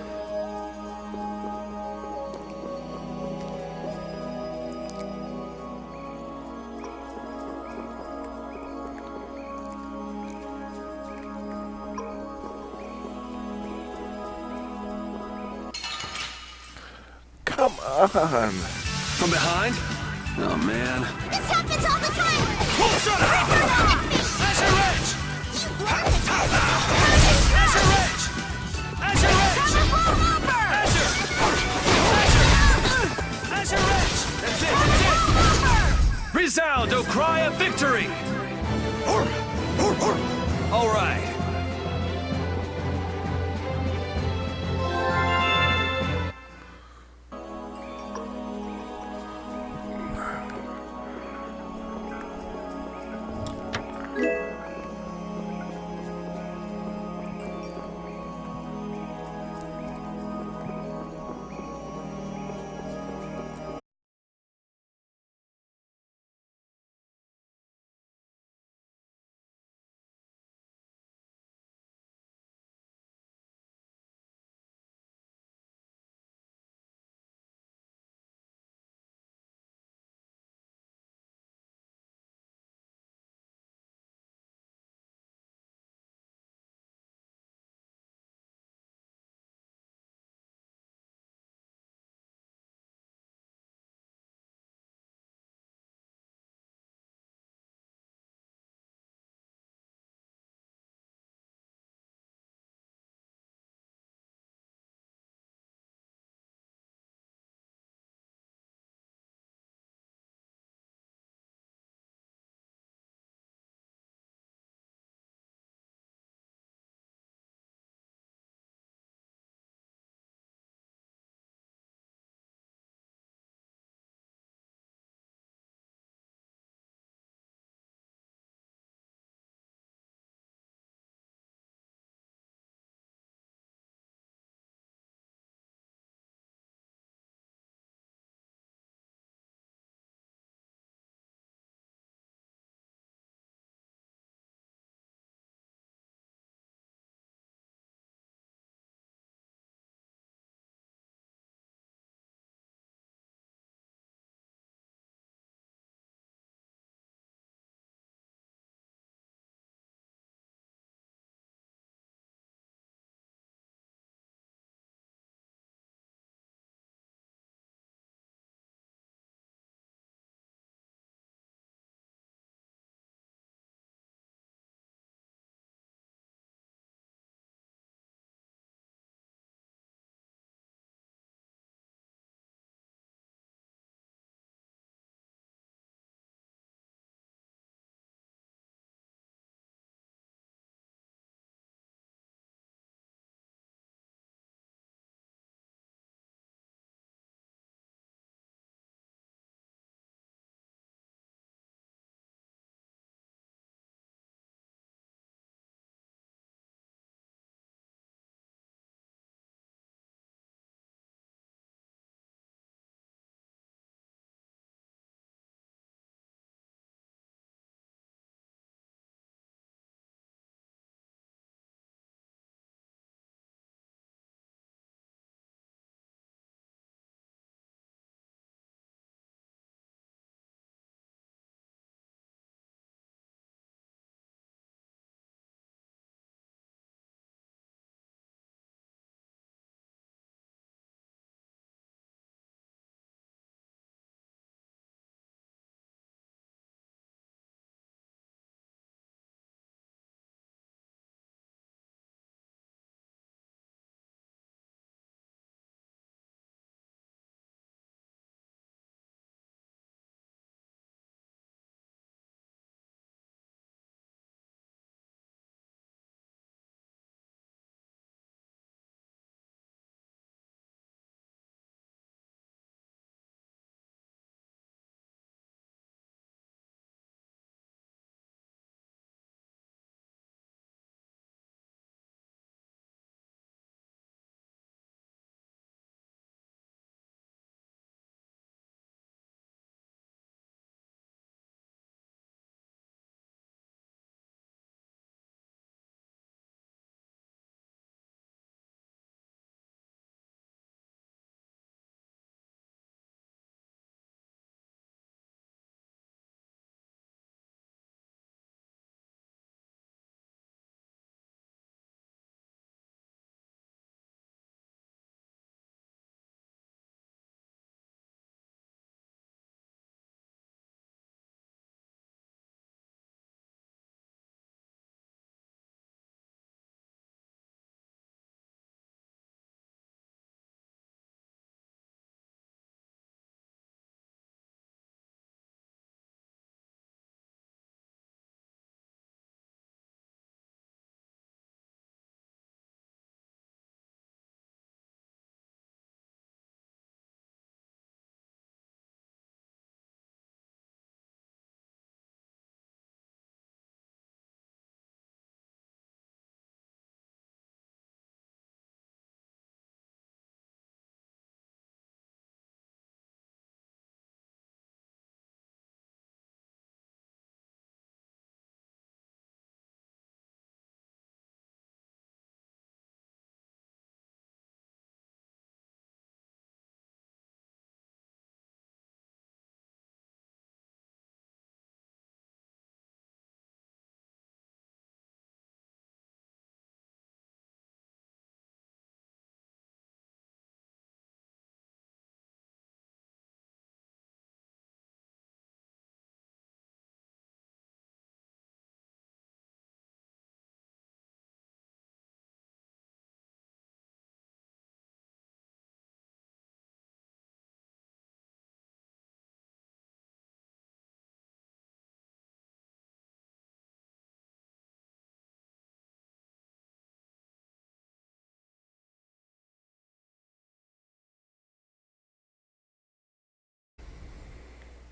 Come on. From behind? Oh, man. This happens all the time! Shut up! Azure Ridge! Azure Ridge! Azure Ridge! Azure Ridge! That's it, that's it! Resound, O cry of victory! All right.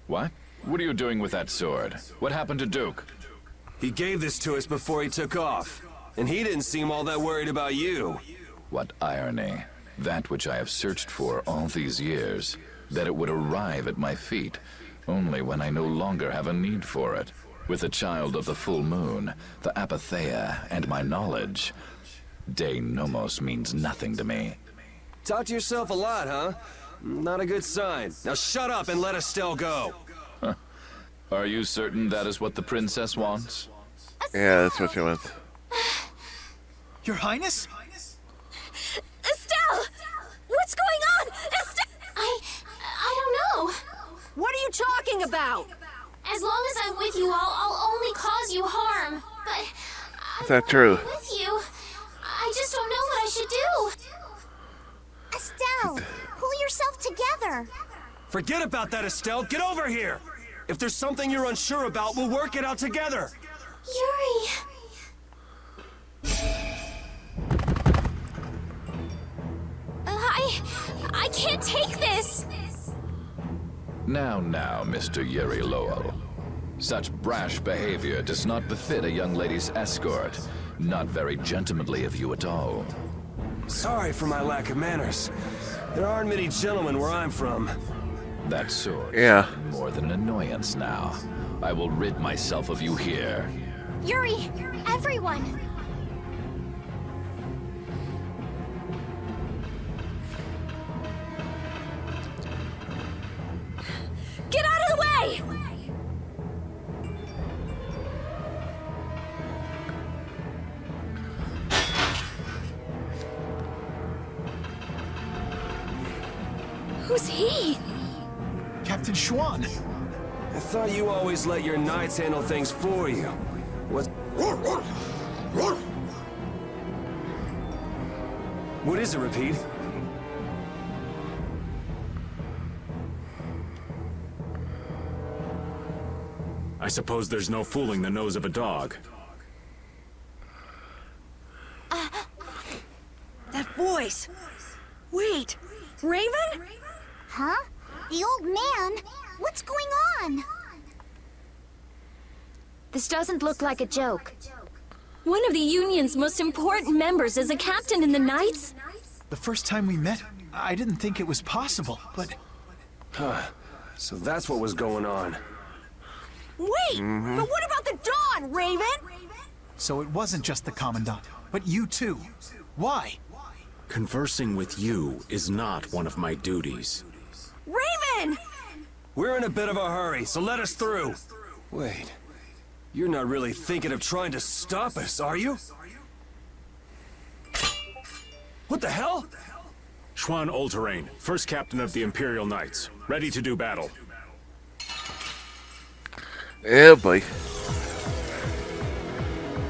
What? What are you doing with that sword? What happened to Duke? He gave this to us before he took off. And he didn't seem all that worried about you. What irony. That which I have searched for all these years. That it would arrive at my feet, only when I no longer have a need for it. With the child of the full moon, the apatheia, and my knowledge, De Nomos means nothing to me. Talk to yourself a lot, huh? Not a good sign. Now shut up and let Estelle go. Huh. Are you certain that is what the princess wants? Yeah, that's what she wants. Your Highness? Estelle! What's going on? Estelle! I don't know. What are you talking about? As long as I'm with you, I'll only cause you harm. But Is that true? with you, I just don't know what I should do. Estelle, pull yourself together. Forget about that, Estelle. Get over here. If there's something you're unsure about, we'll work it out together. Yuri. I can't take this. Now, Mr. Yuri Lowell. Such brash behavior does not befit a young lady's escort. Not very gentlemanly of you at all. Sorry for my lack of manners. There aren't many gentlemen where I'm from. That sword. Yeah. More than an annoyance now. I will rid myself of you here. Yuri, everyone. Get out of the way! Who's he? Captain Schwan. I thought you always let your knights handle things for you. What is it, Repeat? I suppose there's no fooling the nose of a dog. That voice. Wait, Raven? Huh? The old man? What's going on? This doesn't look like a joke. One of the Union's most important members is a captain in the Knights? The first time we met, I didn't think it was possible, but... Huh. So that's what was going on. Wait! But what about the Dawn, Raven? So it wasn't just the Commandant, but you too. Why? Conversing with you is not one of my duties. Raven! We're in a bit of a hurry, so let us through. Wait. You're not really thinking of trying to stop us, are you? What the hell? Schwan Olterrain, first captain of the Imperial Knights. Ready to do battle. Yeah, boy.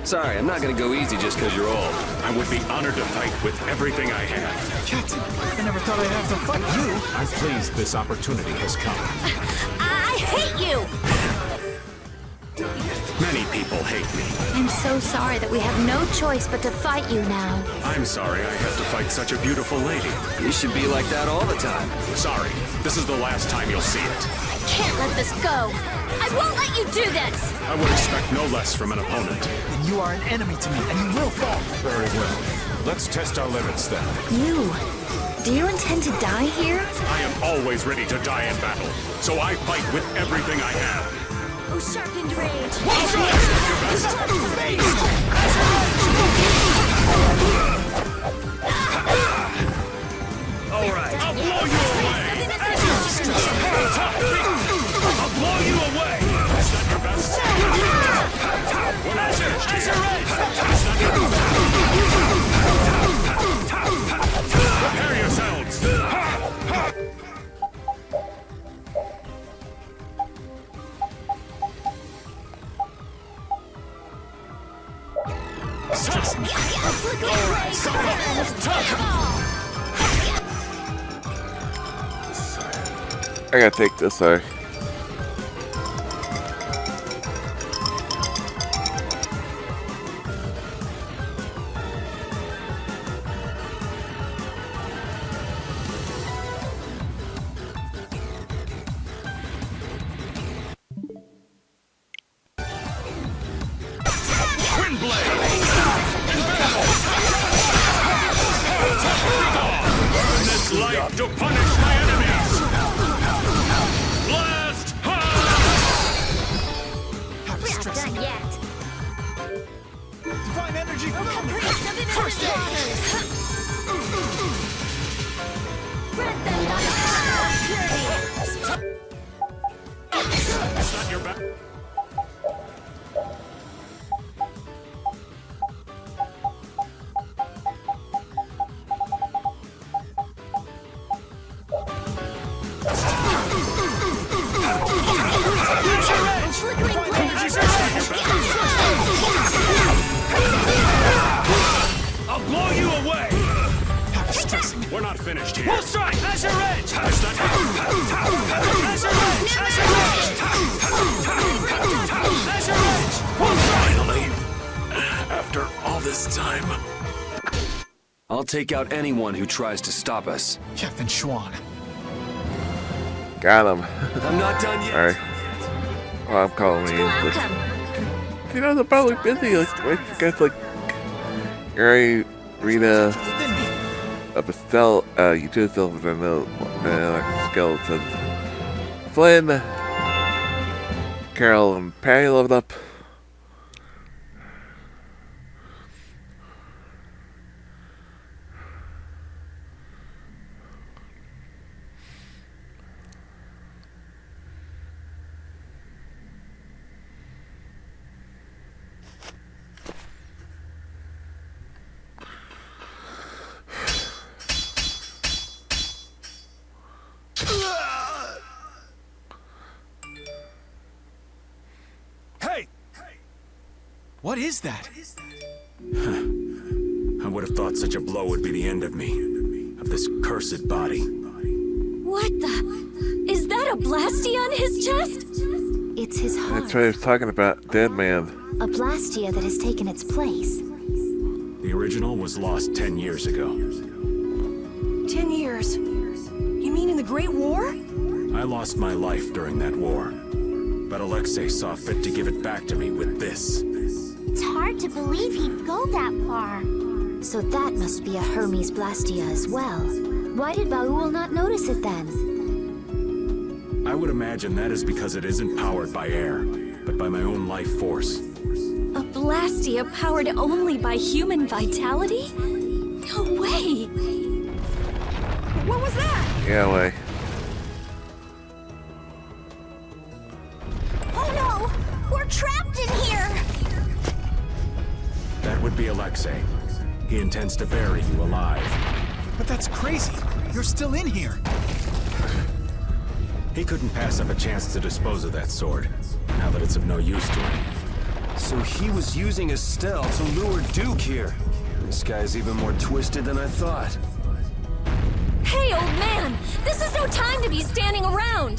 Sorry, I'm not gonna go easy just because you're old. I would be honored to fight with everything I have. Captain, I never thought I'd have to fight you. I'm pleased this opportunity has come. I hate you! Many people hate me. I'm so sorry that we have no choice but to fight you now. I'm sorry I have to fight such a beautiful lady. You should be like that all the time. Sorry, this is the last time you'll see it. I can't let this go. I won't let you do this. I would expect no less from an opponent. Then you are an enemy to me, and you will fall. Very well. Let's test our limits then. Do you intend to die here? I am always ready to die in battle, so I fight with everything I have. Oh, sharpened rage. All right. I'll blow you away! I'll blow you away! Is that your best? When I finished here, is that your prepare yourselves! I gotta take this, sorry. to punish my enemies! Blast We're not done yet. Divine energy! Caprice of innocent waters! Grant them thy purity! Is that your back? I'll blow you away! We're not finished here. We'll strike! Azure Edge! Is that Finally! After all this time. I'll take out anyone who tries to stop us. Captain Schwan. Got him. I'm not done yet. Alright. Well, I'm calling you. You know, they're probably busy. Like, wait, you guys like. Gary, Rita, Estelle, you two still have no skeletons. Flynn, Carol, and Patty leveled up. What is that? I would have thought such a blow would be the end of me. Of this cursed body. What the? Is that a Blastia on his chest? It's his heart. That's what I was talking about. Dead man. A Blastia that has taken its place. The original was lost 10 years ago. 10 years? You mean in the Great War? I lost my life during that war. But Alexei saw fit to give it back to me with this. It's hard to believe he'd go that far. So that must be a Hermes Blastia as well. Why did Baul not notice it then? I would imagine that is because it isn't powered by air, but by my own life force. A Blastia powered only by human vitality? No way! What was that? Yeah, way. Oh no! We're trapped in here! That would be Alexei. He intends to bury you alive. But that's crazy. You're still in here. He couldn't pass up a chance to dispose of that sword, now that it's of no use to him. So he was using Estelle to lure Duke here. This guy's even more twisted than I thought. Hey, old man! This is no time to be standing around!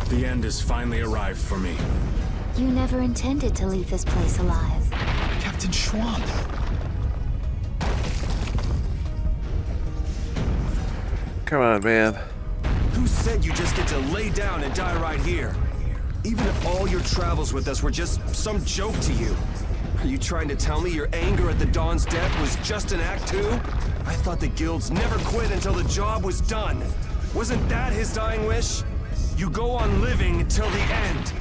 The end has finally arrived for me. You never intended to leave this place alive. Captain Schwan. Come on, man. Who said you just get to lay down and die right here? Even if all your travels with us were just some joke to you. Are you trying to tell me your anger at the Dawn's death was just an act too? I thought the guilds never quit until the job was done. Wasn't that his dying wish? You go on living till the end.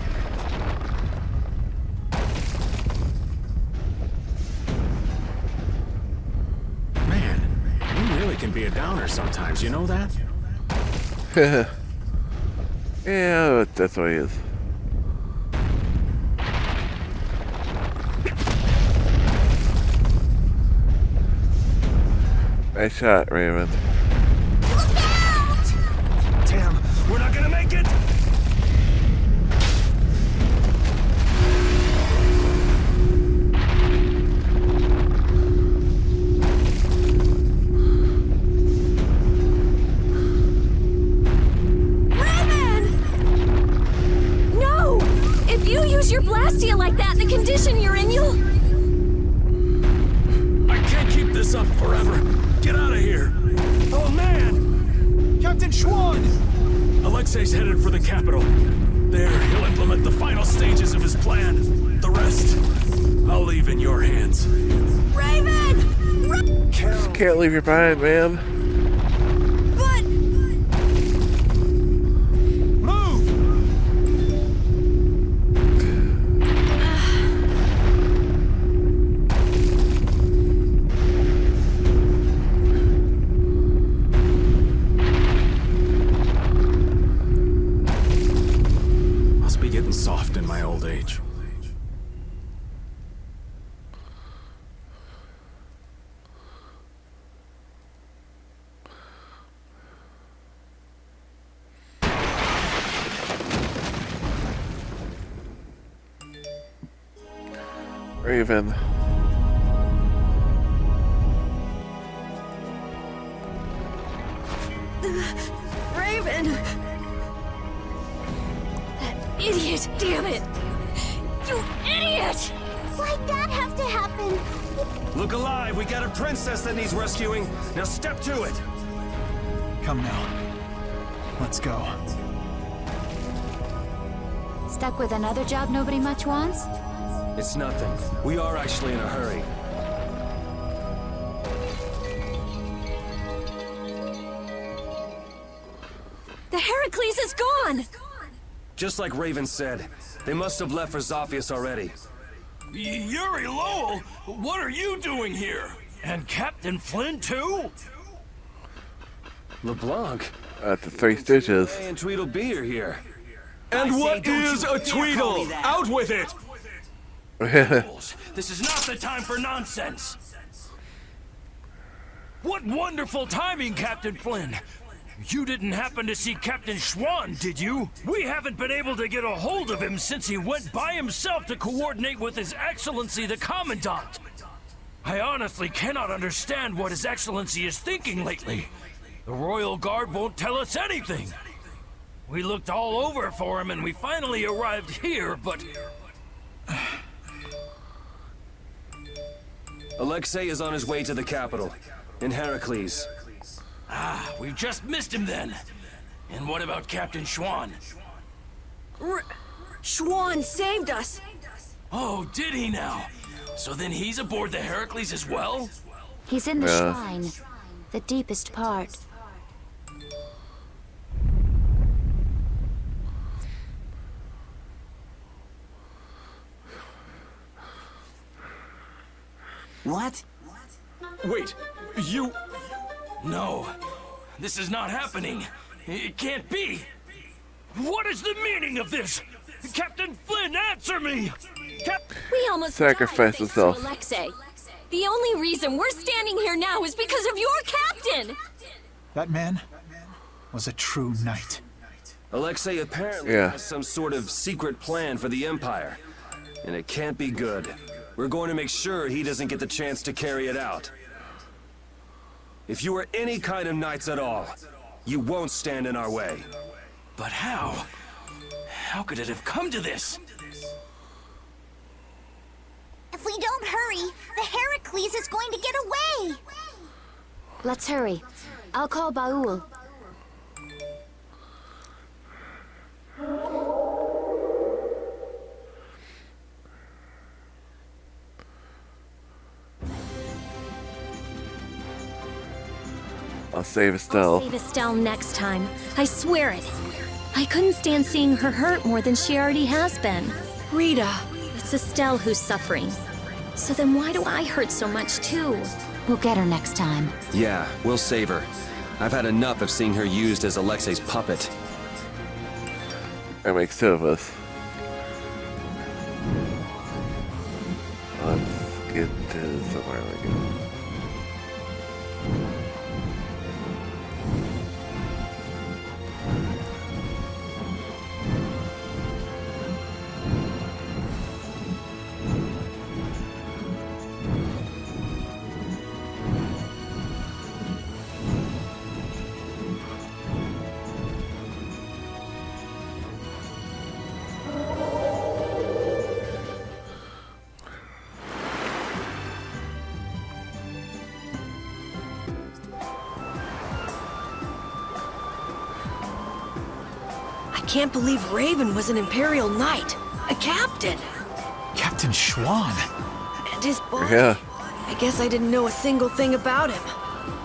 Man, you really can be a downer sometimes, you know that? Yeah, that's what he is. Nice shot, Raymond. Damn, we're not gonna make it! Your Blastia like that, the condition you're in, you'll... I can't keep this up forever. Get out of here. Oh, man! Captain Schwan! Alexei's headed for the capital. There, he'll implement the final stages of his plan. The rest, I'll leave in your hands. Raven! Just can't leave you behind, man. But and soft in my old age. Raven. Raven! That idiot! Damn it! You idiot! Why'd that have to happen? Look alive! We got a princess that needs rescuing! Now step to it! Come now. Let's go. Stuck with another job nobody much wants? It's nothing. We are actually in a hurry. The Heracles is gone! Just like Raven said, they must have left for Zophius already. Yuri Lowell, what are you doing here? And Captain Flynn too? LeBlanc? At the Three Stooges. Hey, and Tweedlebeer here. And what is a Tweedle? Out with it! This is not the time for nonsense! What wonderful timing, Captain Flynn! You didn't happen to see Captain Schwann, did you? We haven't been able to get a hold of him since he went by himself to coordinate with His Excellency the Commandant. I honestly cannot understand what His Excellency is thinking lately. The Royal Guard won't tell us anything. We looked all over for him and we finally arrived here, but... Alexei is on his way to the capital, in Heracles. Ah, we've just missed him then. And what about Captain Schwann? Schwann saved us! Oh, did he now? So then he's aboard the Heracles as well? He's in the shrine, the deepest part. What? Wait, you... No, this is not happening. It can't be. What is the meaning of this? Captain Flynn, answer me! We almost sacrifice died himself. to Alexei. The only reason we're standing here now is because of your captain! That man was a true knight. Alexei apparently has some sort of secret plan for the Empire. And it can't be good. We're going to make sure he doesn't get the chance to carry it out. If you are any kind of knights at all, you won't stand in our way. But how? How could it have come to this? If we don't hurry, the Heracles is going to get away! Let's hurry. I'll call Baul. I'll save Estelle. I'll save Estelle next time. I swear it. I couldn't stand seeing her hurt more than she already has been. Rita. It's Estelle who's suffering. So then why do I hurt so much too? We'll get her next time. Yeah, we'll save her. I've had enough of seeing her used as Alexei's puppet. That makes two of us. Let's get to somewhere we go. I can't believe Raven was an Imperial Knight. A captain. Captain Schwann. And his body. Yeah. I guess I didn't know a single thing about him.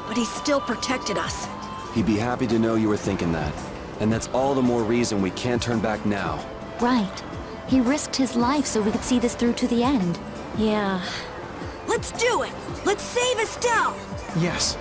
But he still protected us. He'd be happy to know you were thinking that. And that's all the more reason we can't turn back now. Right. He risked his life so we could see this through to the end. Yeah. Let's do it! Let's save Estelle! Yes.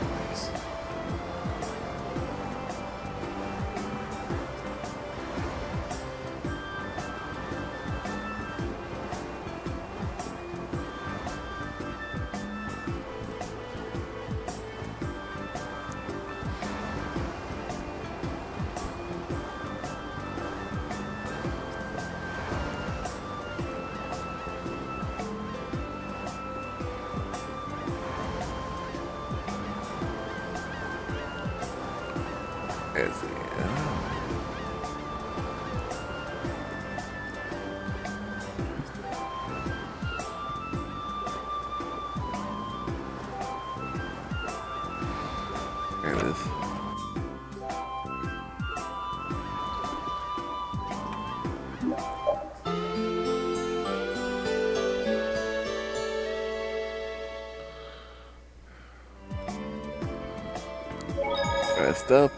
up.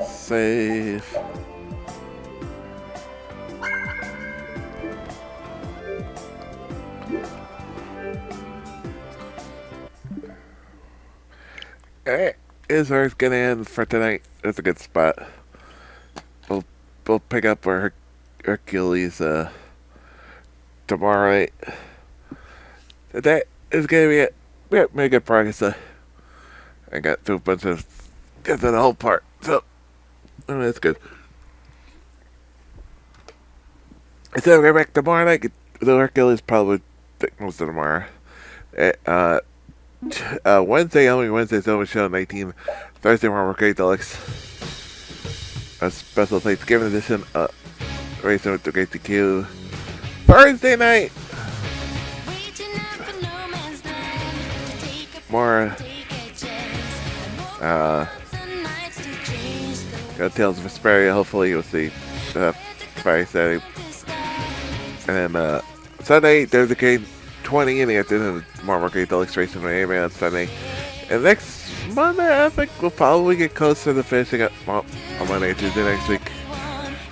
Save. Alright, is ours gonna end for tonight? That's a good spot. We'll pick up our Hercules tomorrow night. That is gonna be it. We have made good progress. I got through a bunch of got to the whole part, so that's good. So we're back tomorrow night. The Hercules probably take most of tomorrow. Wednesday, only Wednesday's only show 19. Thursday, Marvel Great Deluxe. A special Thanksgiving edition. Racing with the Great TQ. Thursday night. More. Got Tales of Vesperia. Hopefully, you'll see. Friday, Saturday. And then Sunday, there's a game 20 in the afternoon of the Marvel Great Deluxe Racing with Amy on Sunday. And next Monday, I think we'll probably get closer to finishing up on Monday or Tuesday next week.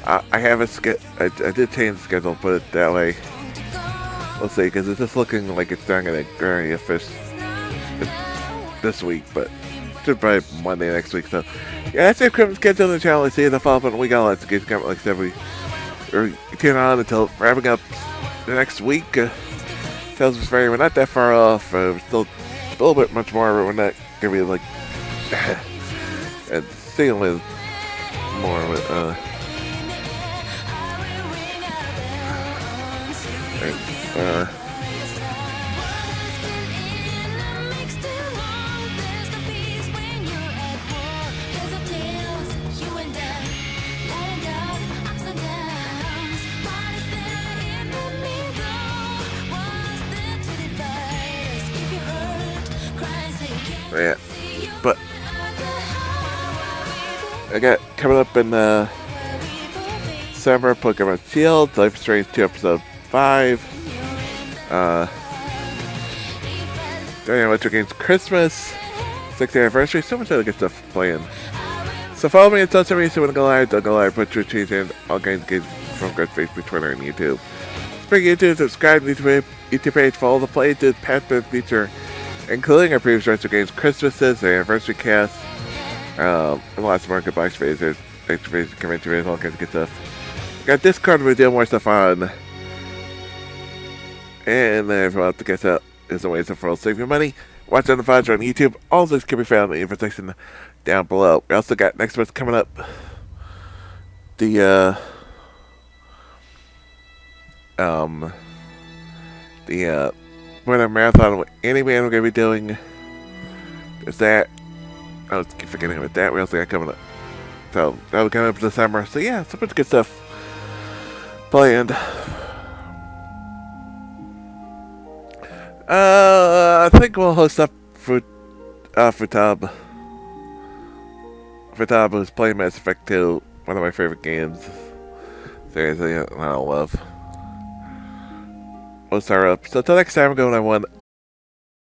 I have a I did change the schedule, put it that way. We'll see, because it's just looking like it's not going to fish this week, but should probably Monday next week. So, yeah, that's the equipment schedule on the channel. I see you in the follow-up, and we got lots of games coming, like I said, we're tuning on until wrapping up the next week. Tales of Vesperia, we're not that far off. We're still a little bit much more, but we're not going to be like and seeing with more of it. Yeah, but I got coming up in December, Pokemon Shield, Life is Strange 2 Episode 5. During Electric Games Christmas, 6th anniversary, so much other good stuff playing. So follow me on social media so when I go live, don't go live, put your cheese in all kinds of games from Greg, Facebook, Twitter, and YouTube. Speaking YouTube, subscribe to the YouTube page for all the plays to past bit feature, including our previous retro games, Christmases, the anniversary cast, and lots of market box videos, extra videos, convention videos, all kinds of good stuff. Got Discord, we do more stuff on. And then everyone else to get out is a way to save your money. Watch on the VODs on YouTube. All of this can be found in the info section down below. We also got next month coming up the winter marathon with Anime we're gonna be doing. There's that. I was keep forgetting about that. We also got coming up. So that'll come up in December. So yeah, so much good stuff planned. I think we'll host up Futab. Futab who's playing Mass Effect 2, one of my favorite games. Seriously, I love. We'll start up. So until next time, we're going on one.